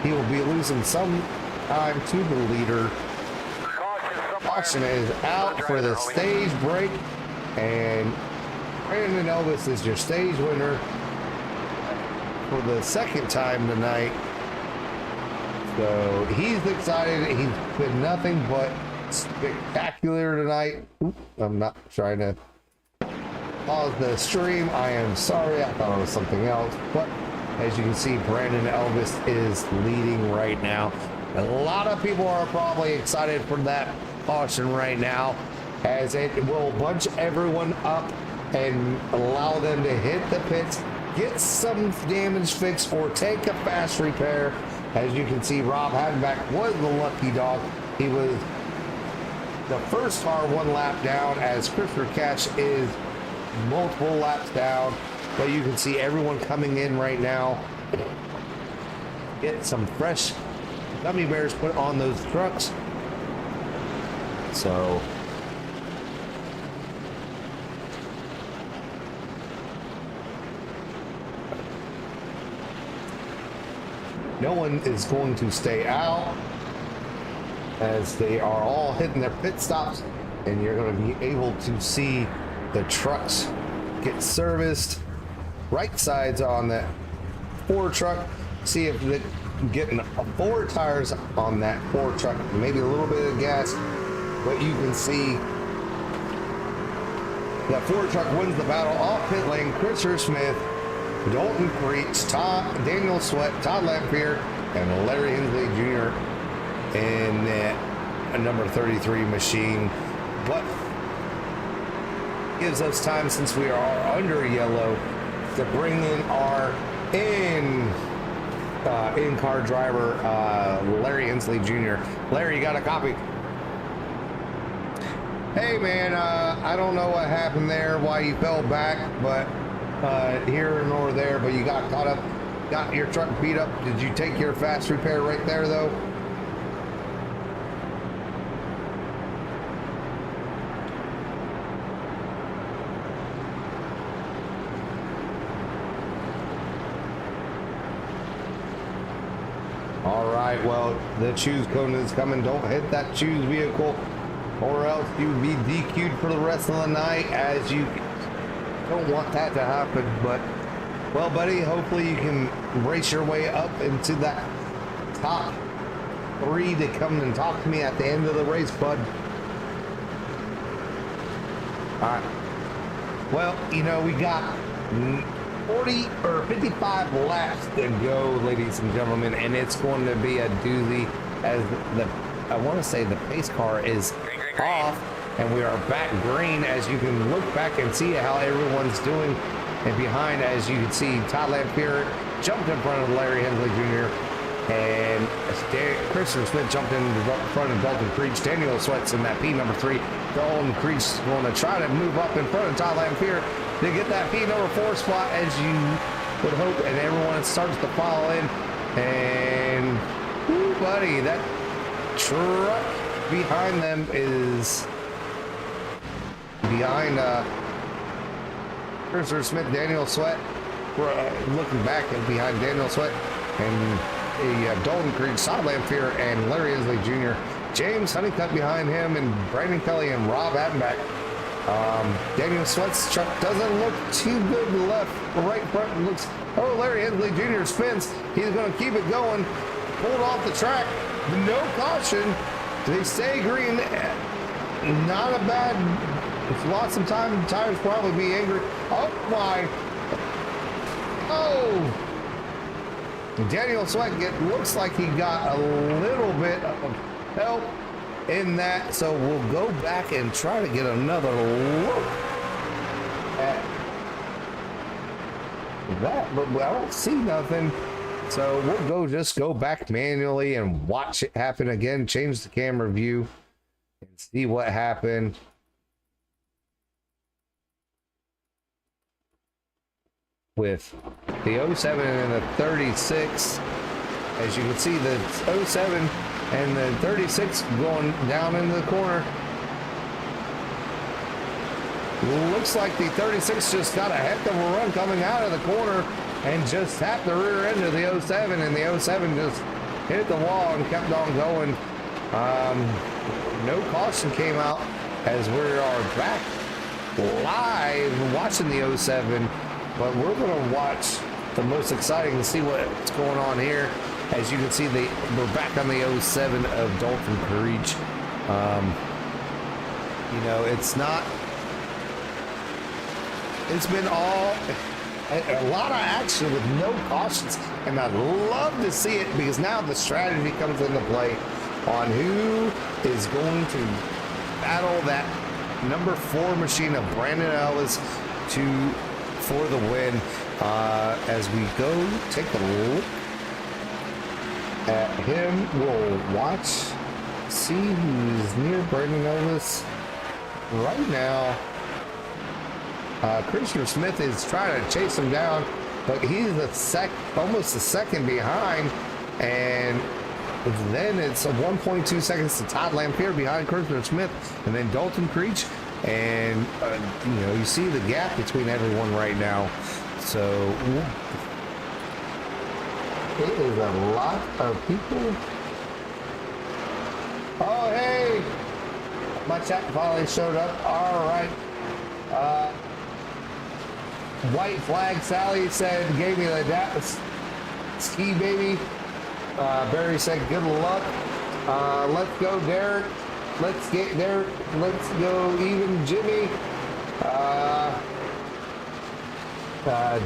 he will be losing some time to the leader. Caution is out for the stage break, and Brandon Elvis is your stage winner for the second time tonight. So he's excited. He's been nothing but spectacular tonight. Oop, I'm not trying to pause the stream. I am sorry. I thought it was something else. But as you can see, Brandon Elvis is leading right now. A lot of people are probably excited for that caution right now, as it will bunch everyone up and allow them to hit the pits, get some damage fixed, or take a fast repair. As you can see, Rob Hagenbeck was the lucky dog. He was the first car 1 lap down, as Christopher Cash is multiple laps down. But you can see everyone coming in right now, get some fresh gummy bears put on those trucks. So No one is going to stay out as they are all hitting their pit stops, and you're going to be able to see the trucks get serviced. Right sides on that Ford truck. See if they're getting 4 tires on that Ford truck, maybe a little bit of gas, but you can see that Ford truck wins the battle off pit lane. Christopher Smith, Dalton Creech, Daniel Sweat, Todd Lamphere, and Larry Hensley Jr. in that number 33 machine. But gives us time, since we are under yellow, to bring in our in-car driver, Larry Hensley Jr. Larry, you got a copy? Hey man, I don't know what happened there, why you fell back, but here nor there, but you got caught up, got your truck beat up. Did you take your fast repair right there though? All right, well, the choose cone is coming. Don't hit that choose vehicle, or else you'll be DQ'd for the rest of the night, as you don't want that to happen. But, well, buddy, hopefully you can race your way up into that top 3 to come and talk to me at the end of the race, bud. All right. Well, you know, we got 40 or 55 laps to go, ladies and gentlemen, and it's going to be a doozy, as I want to say the pace car is off, and we are back green, as you can look back and see how everyone's doing. And behind, as you can see, Todd Lamphere jumped in front of Larry Hensley Jr., and Christopher Smith jumped in front of Dalton Creech. Daniel Sweat's in that P number 3. Dalton Creech is going to try to move up in front of Todd Lamphere to get that P number 4 spot, as you would hope, and everyone starts to file in. And whoo, buddy, that truck behind them is behind Christopher Smith, Daniel Sweat. We're looking back and behind Daniel Sweat, and Dalton Creech, Todd Lamphere, and Larry Hensley Jr. James Honeycutt behind him, and Brandon Kelly and Rob Attenback. Daniel Sweat's truck doesn't look too good left. Right front looks, oh, Larry Hensley Jr. spins. He's going to keep it going. Pulled off the track. No caution. They stay green. Not a bad, lost some time. The tires probably be angry. Oh my. Oh. Daniel Sweat looks like he got a little bit of help in that, so we'll go back and try to get another look at that, but I don't see nothing, so we'll just go back manually and watch it happen again. Change the camera view and see what happened. With the 07 and the 36, as you can see, the 07 and the 36 going down into the corner. Looks like the 36 just got a heck of a run coming out of the corner and just tapped the rear end of the 07, and the 07 just hit the wall and kept on going. No caution came out, as we are back live watching the 07. But we're going to watch the most exciting to see what's going on here. As you can see, we're back on the 07 of Dalton Creech. You know, it's been a lot of action with no cautions, and I'd love to see it, because now the strategy comes into play on who is going to battle that number 4 machine of Brandon Ellis for the win. As we go take a look at him, we'll watch, see who's near Brandon Ellis right now. Christopher Smith is trying to chase him down, but he's almost a second behind, and then it's a 1.2 seconds to Todd Lamphere behind Christopher Smith, and then Dalton Creech. And you know, you see the gap between everyone right now. So It is a lot of people. Oh, hey! My chat finally showed up. All right. White Flag Sally said, gave me the ski baby. Barry said, good luck. Let's go, Derek. Let's get Derek. Let's go, even Jimmy.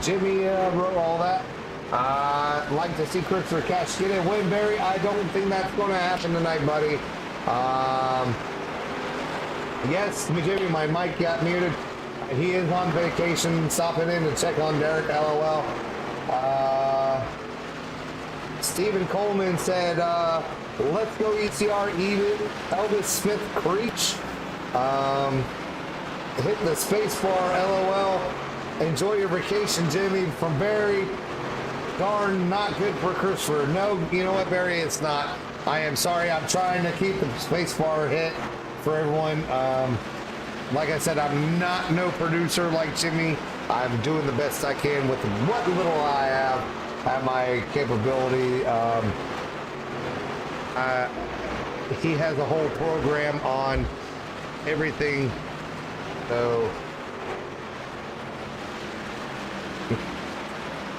Jimmy wrote all that. I'd like to see Christopher Cash get it. Win, Barry. I don't think that's going to happen tonight, buddy. Yes, Jimmy, my mic got muted. He is on vacation, stopping in to check on Derek, LOL. Stephen Coleman said, let's go ECR even. Elvis Smith Creech. Hit the space bar, LOL. Enjoy your vacation, Jimmy, from Barry. Darn, not good for Christopher. No, you know what, Barry, it's not. I am sorry. I'm trying to keep the space bar hit for everyone. Like I said, I'm not no producer like Jimmy. I'm doing the best I can with what little I have at my capability. He has a whole program on everything. So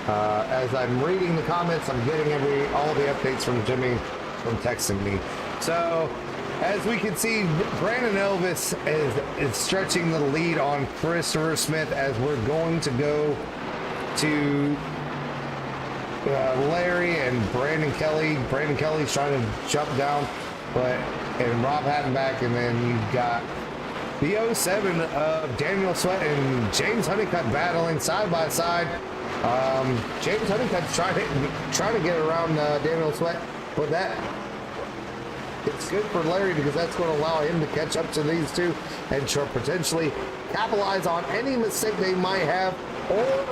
as I'm reading the comments, I'm getting all the updates from Jimmy from texting me. So as we can see, Brandon Elvis is stretching the lead on Christopher Smith as we're going to go to Larry and Brandon Kelly. Brandon Kelly's trying to jump down, and Rob Hattenback, and then you've got the 07 of Daniel Sweat and James Honeycutt battling side by side. James Honeycutt's trying to get around Daniel Sweat, but it's good for Larry because that's going to allow him to catch up to these two and potentially capitalize on any mistake they might have. Or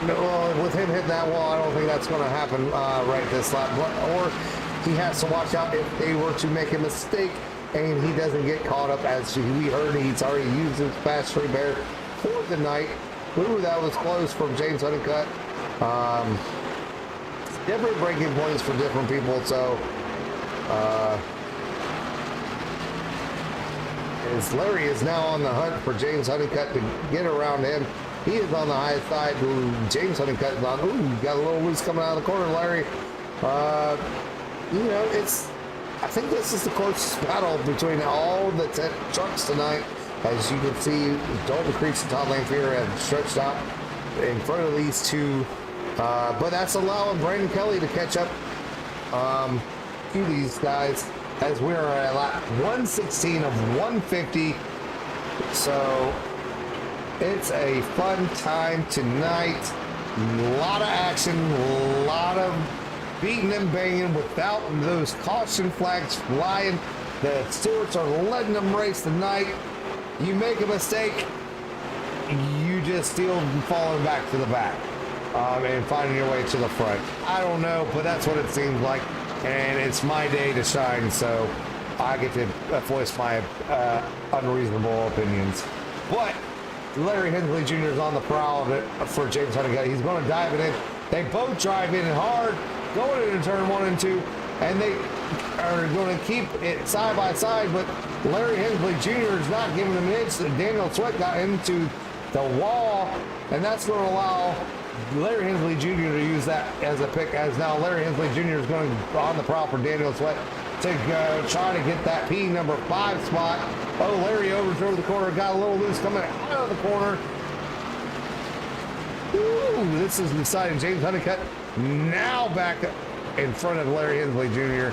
no, with him hitting that wall, I don't think that's going to happen right this lap. Or he has to watch out if they were to make a mistake and he doesn't get caught up. As we heard, he's already used his fast free bear for the night. Ooh, that was close from James Honeycutt. Different breaking points for different people, so as Larry is now on the hunt for James Honeycutt to get around him. He is on the high side. Ooh, James Honeycutt is on. Ooh, got a little loose coming out of the corner, Larry. You know, I think this is the closest battle between all the trucks tonight. As you can see, Dalton Creeks and Todd Lanfear have stretched out in front of these two. But that's allowing Brandon Kelly to catch up to these guys as we're at lap 116 of 150. So it's a fun time tonight. A lot of action, a lot of beating and banging without those caution flags flying. The stewards are letting them race tonight. You make a mistake, you just still falling back to the back and finding your way to the front. I don't know, but that's what it seems like. And it's my day to shine, so I get to voice my unreasonable opinions. But Larry Hensley Jr. is on the prowl of it for James Honeycutt. He's going to dive it in. They both drive in hard, going into turn 1 and 2, and they are going to keep it side by side, but Larry Hensley Jr. is not giving them an inch. Daniel Sweat got into the wall, and that's going to allow Larry Hensley Jr. to use that as a pick, as now Larry Hensley Jr. is going on the prowl for Daniel Sweat to try to get that P number 5 spot. Oh, Larry overdrove the corner, got a little loose coming out of the corner. Ooh, this is exciting. James Honeycutt now back in front of Larry Hensley Jr.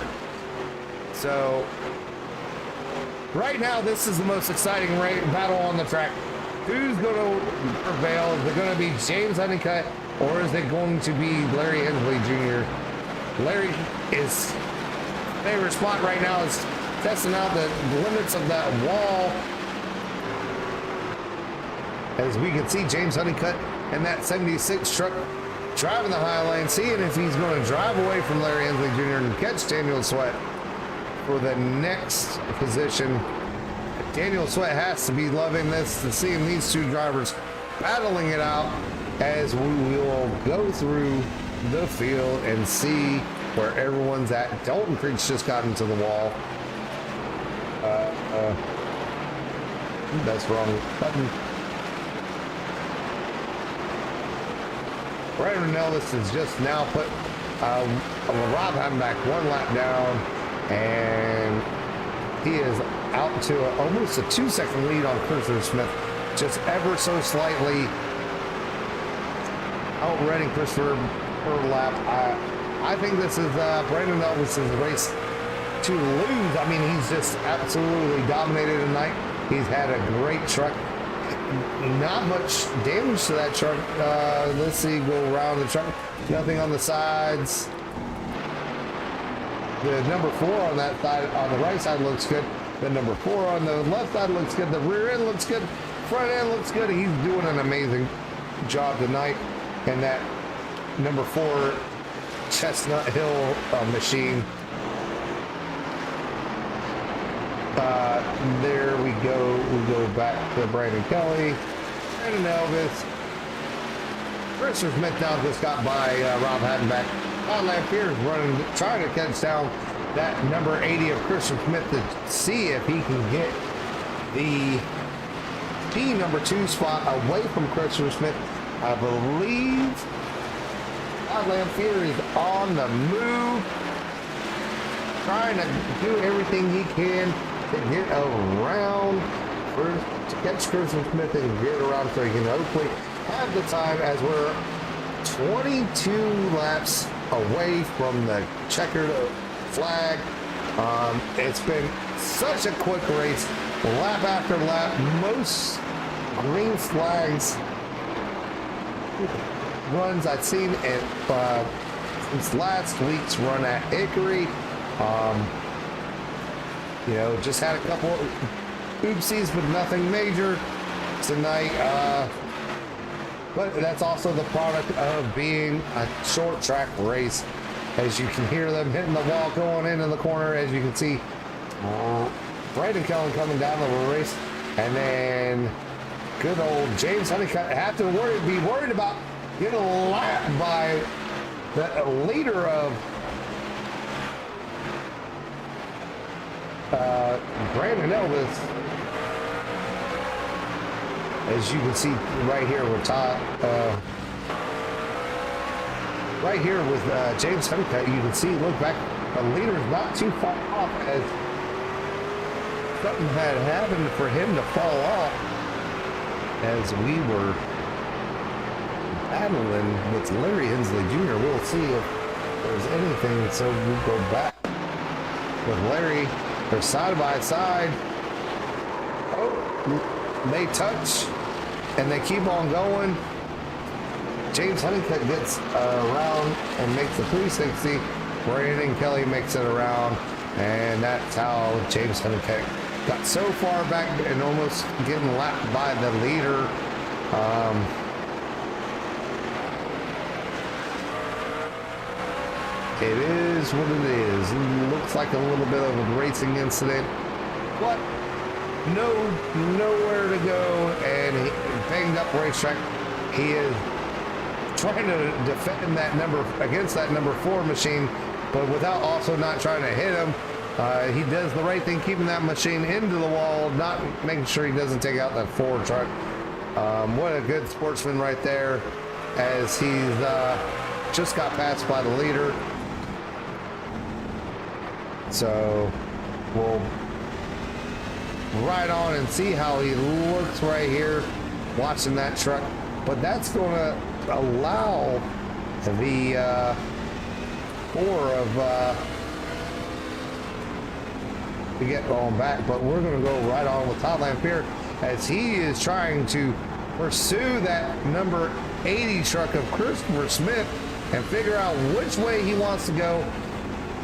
So right now, this is the most exciting battle on the track. Who's going to prevail? Is it going to be James Honeycutt, or is it going to be Larry Hensley Jr.? Larry is favorite spot right now is testing out the limits of that wall. As we can see, James Honeycutt and that 76 truck driving the high lane, seeing if he's going to drive away from Larry Hensley Jr. and catch Daniel Sweat for the next position. Daniel Sweat has to be loving this, and seeing these two drivers battling it out as we will go through the field and see where everyone's at. Dalton Creek's just got into the wall. That's wrong button. Brandon Elvis has just now put Rob Hadenback 1 lap down, and he is out to almost a 2-second lead on Christopher Smith, just ever so slightly outrunning Christopher per lap. I think this is Brandon Elvis's race to lose. I mean, he's just absolutely dominated tonight. He's had a great truck. Not much damage to that truck. Let's see, go around the truck. Nothing on the sides. The number 4 on that side, on the right side, looks good. The number 4 on the left side looks good. The rear end looks good. Front end looks good. He's doing an amazing job tonight. And that number 4 Chestnut Hill machine. There we go. We go back to Brandon Kelly. Brandon Elvis. Christopher Smith now just got by Rob Hadenback. Todd Lampier's running, trying to catch down that number 80 of Christopher Smith to see if he can get the P number 2 spot away from Christopher Smith. I believe Todd Lampier is on the move, trying to do everything he can to get around, to catch Christopher Smith and get around so he can hopefully have the time, as we're 22 laps away from the checkered flag. It's been such a quick race, lap after lap. Most green flags runs I've seen since last week's run at Hickory. You know, just had a couple oopsies, but nothing major tonight. But that's also the product of being a short track race. As you can hear them hitting the wall going into the corner, as you can see Brandon Kelly coming down the race, and then good old James Honeycutt have to be worried about getting lapped by the leader of Brandon Elvis. As you can see right here with Todd, right here with James Honeycutt, you can see, look back, the leader's not too far off, as something had happened for him to fall off as we were battling with Larry Hensley Jr. We'll see if there's anything, so we'll go back with Larry. They're side by side. Oh, they touch and they keep on going. James Honeycutt gets around and makes the 360. Brandon Kelly makes it around, and that's how James Honeycutt got so far back and almost getting lapped by the leader. It is what it is. It looks like a little bit of a racing incident, but nowhere to go, and banged up racetrack. He is trying to defend that number against that number 4 machine, but without also not trying to hit him. He does the right thing, keeping that machine into the wall, not making sure he doesn't take out that 4 truck. What a good sportsman right there, as he's just got passed by the leader. So we'll ride on and see how he looks right here watching that truck. But that's going to allow the 4 of to get going back. But we're going to go right on with Todd Lampier, as he is trying to pursue that number 80 truck of Christopher Smith and figure out which way he wants to go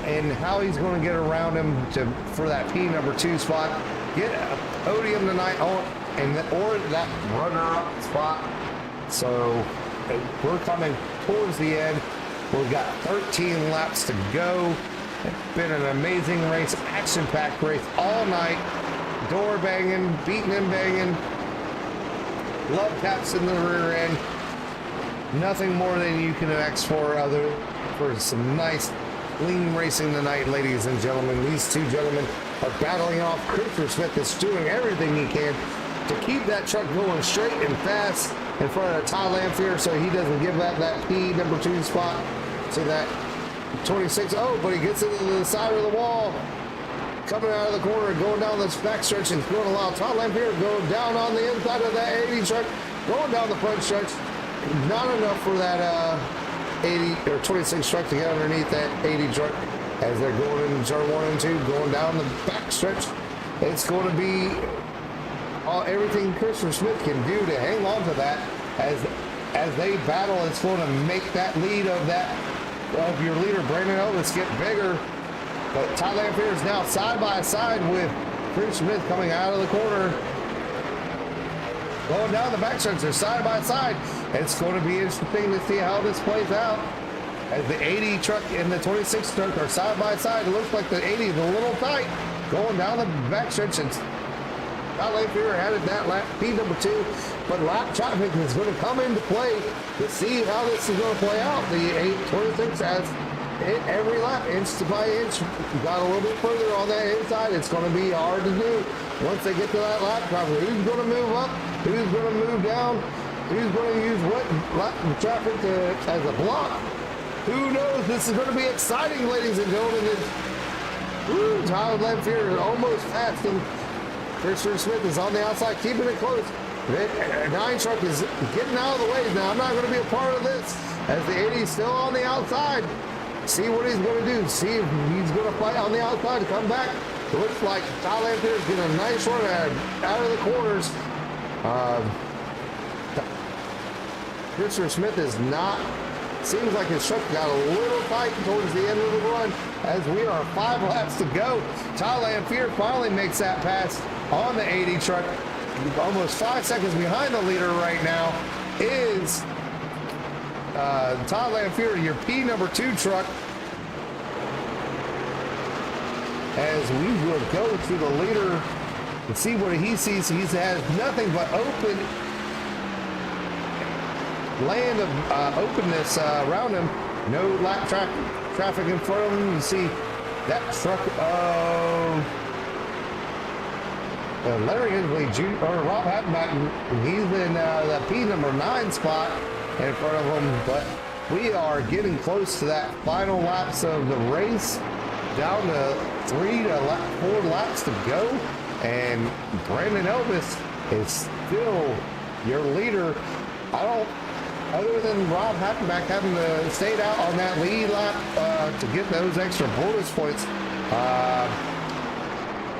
and how he's going to get around him for that P number 2 spot, get a podium tonight, or that runner-up spot. So we're coming towards the end. We've got 13 laps to go. It's been an amazing race, action-packed race all night. Door banging, beating and banging. Love taps in the rear end. nothing more than you can ask for other for some nice clean racing tonight, ladies and gentlemen. These two gentlemen are battling off. Christopher Smith is doing everything he can to keep that truck going straight and fast in front of Ty Lamphere so he doesn't give up that P number 2 spot to that 26. Oh, but he gets into the side of the wall. Coming out of the corner, going down this backstretch, and going to allow Ty Lamphere going down on the inside of that 80 truck, going down the front stretch. Not enough for that 80 or 26 truck to get underneath that 80 truck as they're going into turn 1 and 2, going down the backstretch. It's going to be everything Christopher Smith can do to hang on to that as they battle. It's going to make that lead of your leader Brandon Elvis get bigger. But Ty Lamphere is now side by side with Chris Smith coming out of the corner. Going down the backstretch, they're side by side. It's going to be interesting to see how this plays out. As the 80 truck and the 26 truck are side by side. It looks like the 80 is a little tight. Going down the backstretch, and Ty Lamphere added that lap, P number 2. But lap traffic is going to come into play to see how this is going to play out. The 26 has hit every lap, inch by inch. Got a little bit further on that inside. It's going to be hard to do once they get to that lap traffic. Who's going to move up? Who's going to move down? Who's going to use what lap traffic as a block? Who knows? This is going to be exciting, ladies and gentlemen. Ty Lamphere almost passed him. Christopher Smith is on the outside, keeping it close. The 9 truck is getting out of the way. Now, I'm not going to be a part of this as the 80 is still on the outside. See what he's going to do. See if he's going to fight on the outside to come back. It looks like Ty Lamphere is getting a nice run out of the corners. Christopher Smith is not. Seems like his truck got a little tight towards the end of the run as we are 5 laps to go. Ty Lamphere finally makes that pass on the 80 truck. Almost 5 seconds behind the leader right now is Ty Lamphere, your P number 2 truck. As we will go to the leader and see what he sees. He has nothing but open land of openness around him. No lap traffic in front of him. You see that truck of Larry Hensley Jr. or Rob Hattenback. He's in the P number 9 spot in front of him. But we are getting close to that final laps of the race. Down to 3 to 4 laps to go. And Brandon Elvis is still your leader. Other than Rob Hattenback having to stay out on that lead lap to get those extra bonus points,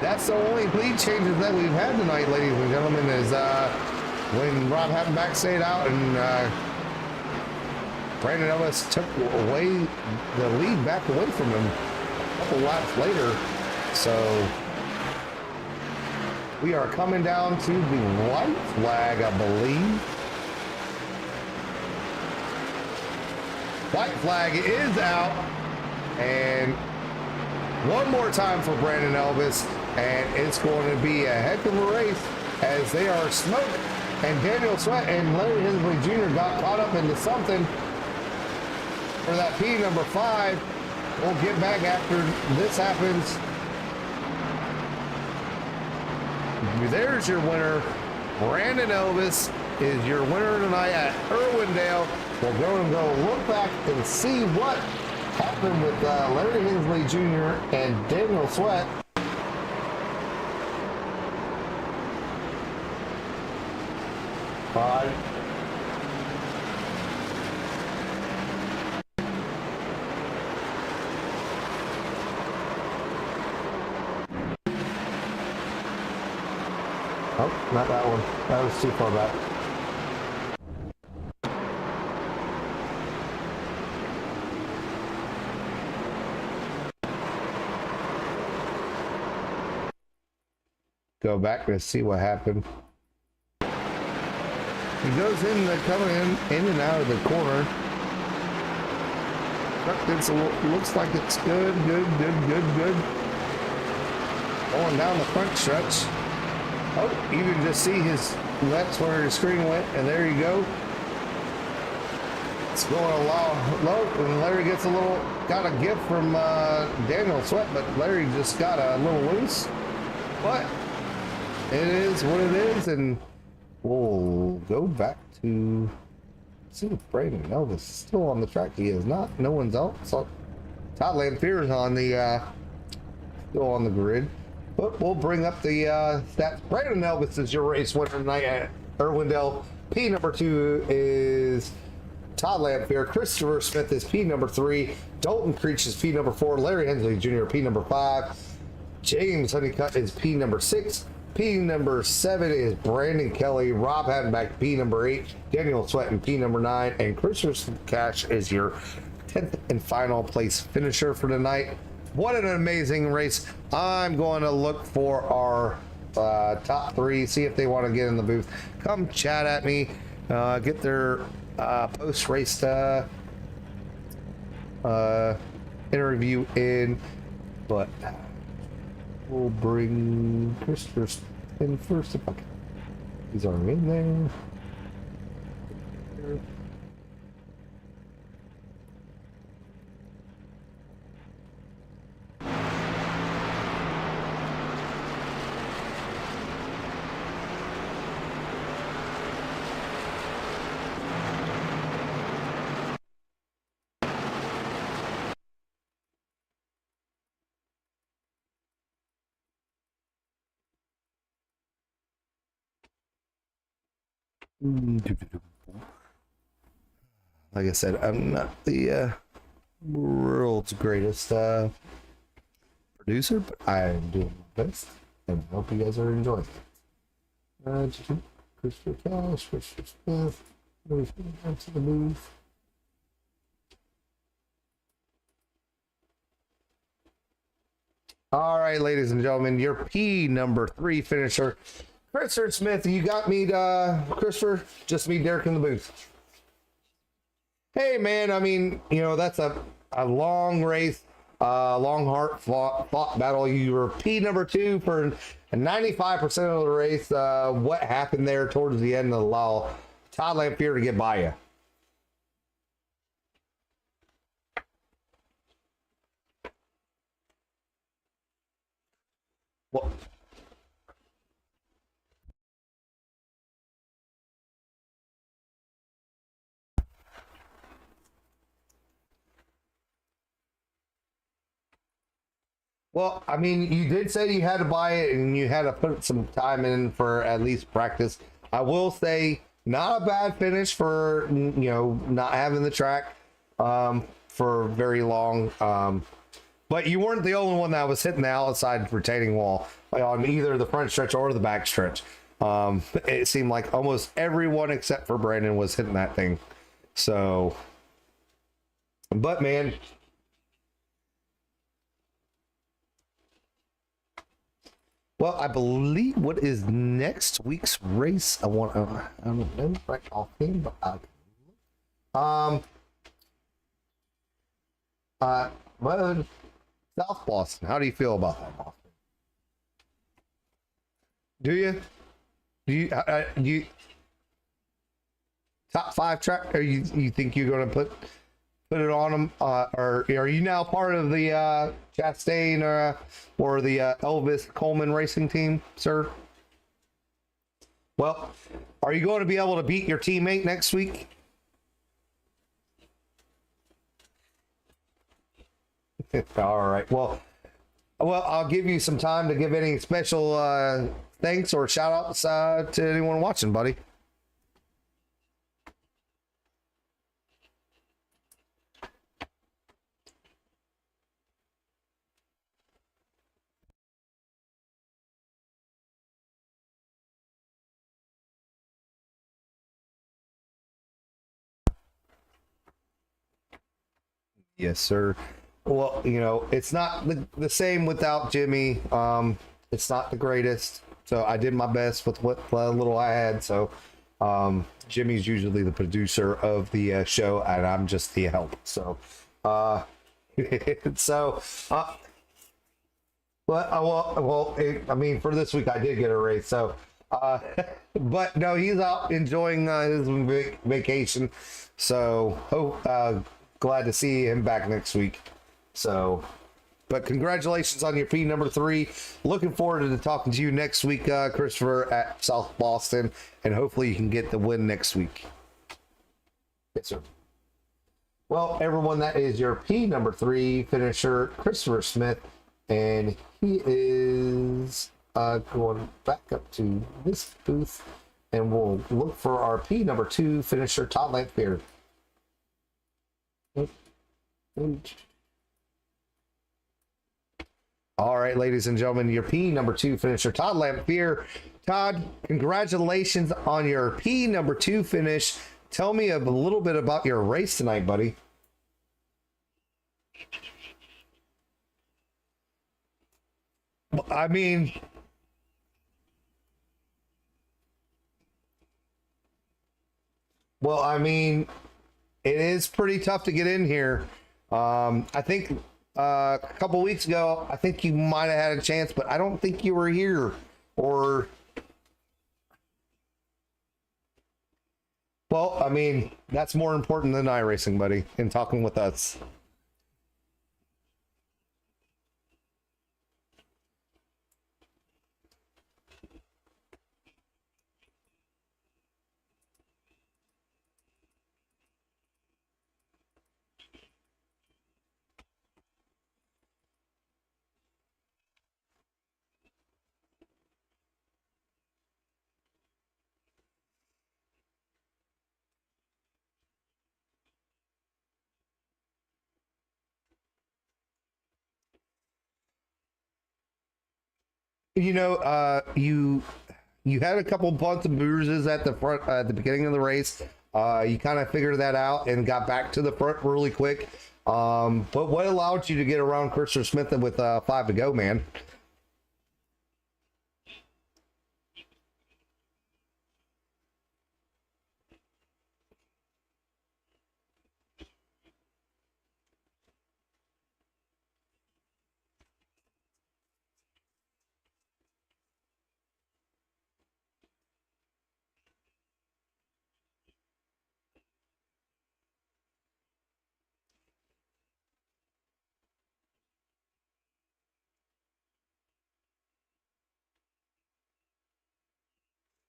that's the only lead changes that we've had tonight, ladies and gentlemen, is when Rob Hattenback stayed out and Brandon Ellis took away the lead back away from him a couple laps later. So we are coming down to the white flag, I believe. White flag is out, and one more time for Brandon Elvis, and it's going to be a heck of a race as they are smoked, and Daniel Sweat and Larry Hensley Jr. got caught up into something for that P number 5. We'll get back after this happens. There's your winner. Brandon Elvis is your winner tonight at Irwindale. We'll go look back and see what happened with Larry Hensley Jr. and Daniel Sweat. Oh, not that one. That was too far back. Go back and see what happened. He goes coming in and out of the corner. Looks like it's good. Going down the front stretch. Oh, you can just see that's where his screen went, and there you go. It's going along low, and Larry gets got a gift from Daniel Sweat, but Larry just got a little loose. But it is what it is, and we'll go back to see if Brandon Elvis is still on the track. He is not. No one's out. So Todd Lamphere is on the still on the grid. But we'll bring up the stats. Brandon Elvis is your race winner tonight at Irwindale. P number 2 is Todd Lamphere. Christopher Smith is P number 3. Dalton Creech is P number 4. Larry Hensley Jr. P number 5. James Honeycutt is P number 6. P number 7 is Brandon Kelly. Rob Hattenback, P number 8. Daniel Sweat in P number 9. And Christopher Cash is your 10th and final place finisher for tonight. What an amazing race. I'm going to look for our top 3, see if they want to get in the booth. Come chat at me, get their post-race interview in, but we'll bring Christopher in first if I can. He's already in there. Like I said, I'm not the world's greatest producer, but I am doing my best, and I hope you guys are enjoying it. Christopher Cash, Christopher Smith, everything down to the booth. All right, ladies and gentlemen, your P number 3 finisher. Christopher Smith, you got me, Christopher? Just me, Derek, in the booth. Hey, man, I mean, you know, that's a long race, long, hard fought battle. You were P number 2 for 95% of the race. What happened there towards the end of the allow Todd Lamphere to get by you? Well, Well, I mean, you did say you had to buy it and you had to put some time in for at least practice. I will say, not a bad finish for, you know, not having the track for very long. But you weren't the only one that was hitting the outside retaining wall on either the front stretch or the back stretch. It seemed like almost everyone except for Brandon was hitting that thing. So, but man, well, I believe what is next week's race. I don't know right offhand, but well, South Boston. How do you feel about that, Boston? Do you? Do you top 5 track? Or you think you're going to put it on them? Or are you now part of the Chastain or the Elvis Coleman racing team, sir? Well, are you going to be able to beat your teammate next week? All right. Well, I'll give you some time to give any special thanks or shout outs to anyone watching, buddy. Yes, sir. Well, you know, it's not the same without Jimmy. It's not the greatest. So I did my best with what little I had. So Jimmy's usually the producer of the show, and I'm just the help. So, I mean, for this week I did get a race. So But no, he's out enjoying his vacation. So, glad to see him back next week. So, but congratulations on your P number 3. Looking forward to talking to you next week, Christopher, at South Boston, and hopefully you can get the win next week. Yes, sir. Well, everyone, that is your P number 3 finisher, Christopher Smith, and he is going back up to this booth, and we'll look for our P number 2 finisher, Todd Lamphere. All right, ladies and gentlemen, your P number 2 finisher, Todd Lamphere. Todd, congratulations on your P number 2 finish. Tell me a little bit about your race tonight, buddy. I mean, it is pretty tough to get in here. I think a couple weeks ago, I think you might have had a chance, but I don't think you were here. Or, well, I mean, that's more important than iRacing, buddy, and talking with us. You know, you had a couple bumps and bruises at the front at the beginning of the race. You kind of figured that out and got back to the front really quick. But what allowed you to get around Christopher Smith with 5 to go, man?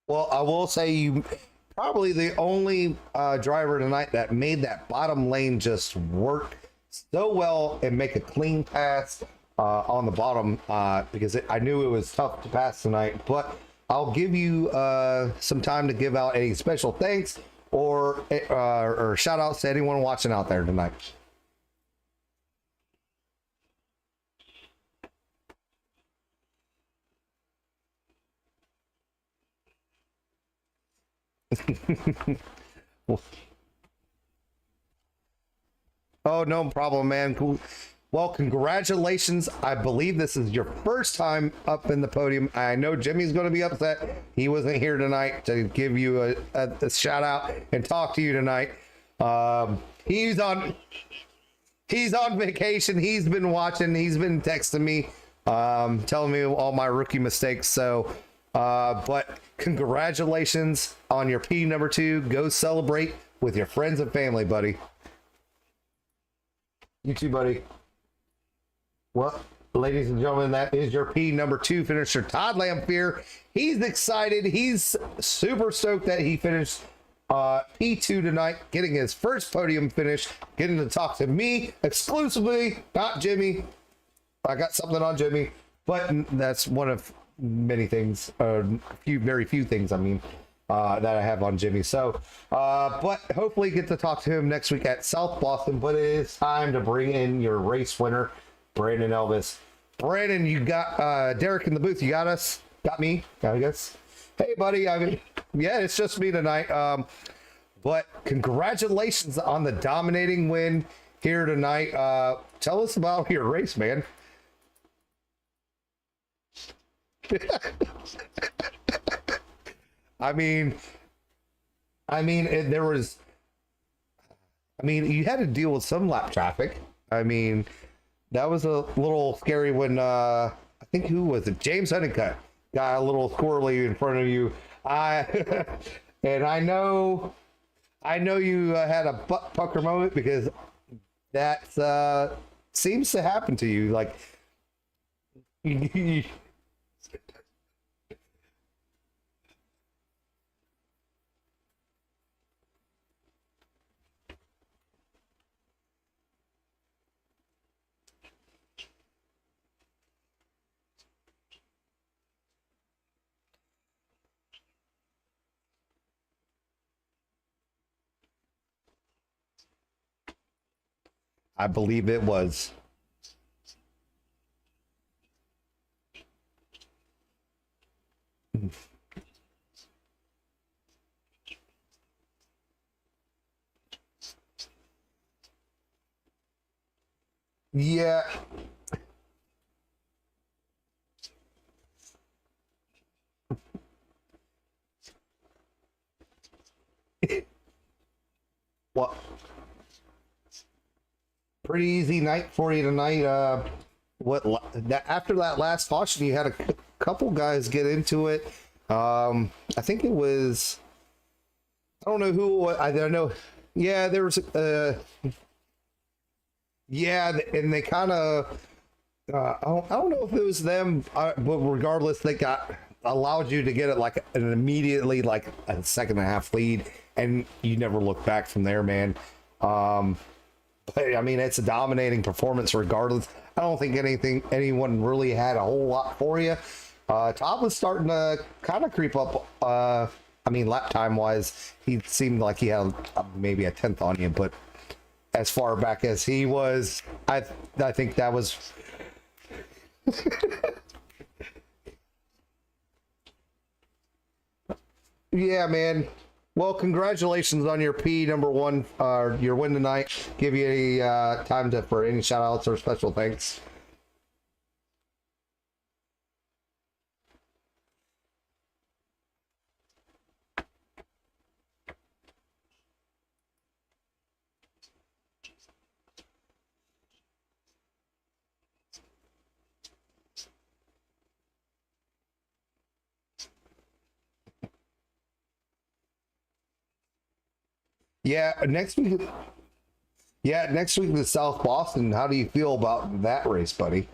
Well, I will say you probably the only driver tonight that made that bottom lane just work so well and make a clean pass on the bottom because I knew it was tough to pass tonight. But I'll give you some time to give out any special thanks or shout outs to anyone watching out there tonight. Oh, no problem, man. Cool. Well, congratulations. I believe this is your first time up in the podium. I know Jimmy's going to be upset. He wasn't here tonight to give you a shout out and talk to you tonight. He's on vacation. He's been watching. He's been texting me, telling me all my rookie mistakes. So, but congratulations on your P number 2. Go celebrate with your friends and family, buddy. You too, buddy. Well, ladies and gentlemen, that is your P number 2 finisher, Todd Lamphere. He's excited. He's super stoked that he finished P2 tonight, getting his first podium finish, getting to talk to me exclusively, not Jimmy. I got something on Jimmy, but that's one of many things, very few things, I mean, that I have on Jimmy. So, but hopefully get to talk to him next week at South Boston. But it is time to bring in your race winner, Brandon Elvis. Brandon, you got Derek in the booth. You got us, got me, I guess. Hey, buddy. I mean, yeah, it's just me tonight. But congratulations on the dominating win here tonight. Tell us about your race, man. I mean, there was. I mean, you had to deal with some lap traffic. I mean, that was a little scary when I think who was it? James Honeycutt got a little squirrely in front of you. I and I know you had a butt pucker moment because that seems to happen to you. Like, I believe it was. Yeah. What? Pretty easy night for you tonight. After that last caution, you had a couple guys get into it. I think it was. I don't know who. I don't know. Yeah, there was. Yeah, and they kind of. I don't know if it was them, but regardless, they got allowed you to get it like an immediately like a second and a half lead, and you never look back from there, man. But I mean, it's a dominating performance regardless. I don't think anyone really had a whole lot for you. Todd was starting to kind of creep up. I mean, lap time wise, he seemed like he had maybe a tenth on you, but as far back as he was, I think that was. Yeah, man. Well, congratulations on your P number one, your win tonight. Give you a time for any shout outs or special thanks. Yeah, next week. Yeah, next week the South Boston. How do you feel about that race, buddy?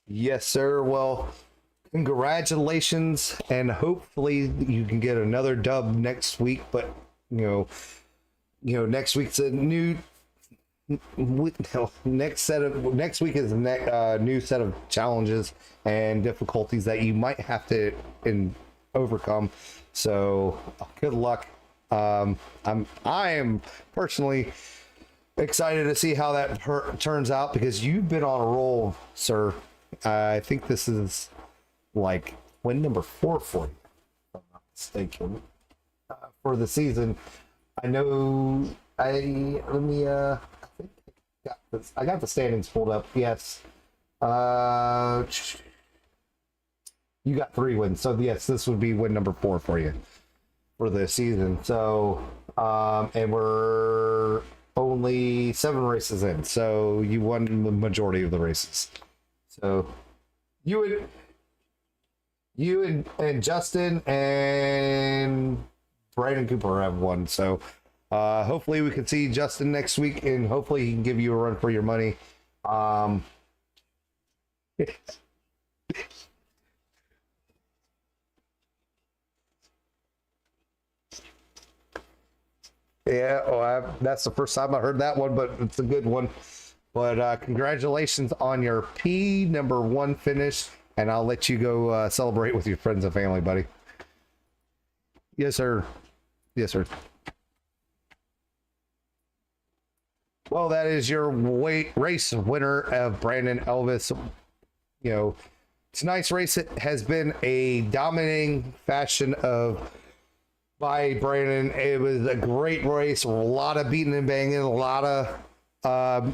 Yes, sir. Well, congratulations, and hopefully you can get another dub next week. But next week's a new. Next week is a new set of challenges and difficulties that you might have to overcome. So good luck. I am personally excited to see how that turns out because you've been on a roll, sir. I think this is like win number 4 for you, if I'm not mistaken, for the season. I know. Let me. I think I got the standings pulled up. Yes. You got 3 wins, so yes, this would be win number 4 for you for the season. So, and we're only 7 races in, so you won the majority of the races. So, you and Justin and Brandon Cooper have won. So, hopefully we can see Justin next week, and hopefully he can give you a run for your money. Yeah, well, that's the first time I heard that one, but it's a good one. But congratulations on your P number 1 finish, and I'll let you go celebrate with your friends and family, buddy. Yes, sir. Yes, sir. Well, that is your race winner of Brandon Elvis. Tonight's race has been a dominating fashion by Brandon. It was a great race, a lot of beating and banging, a lot of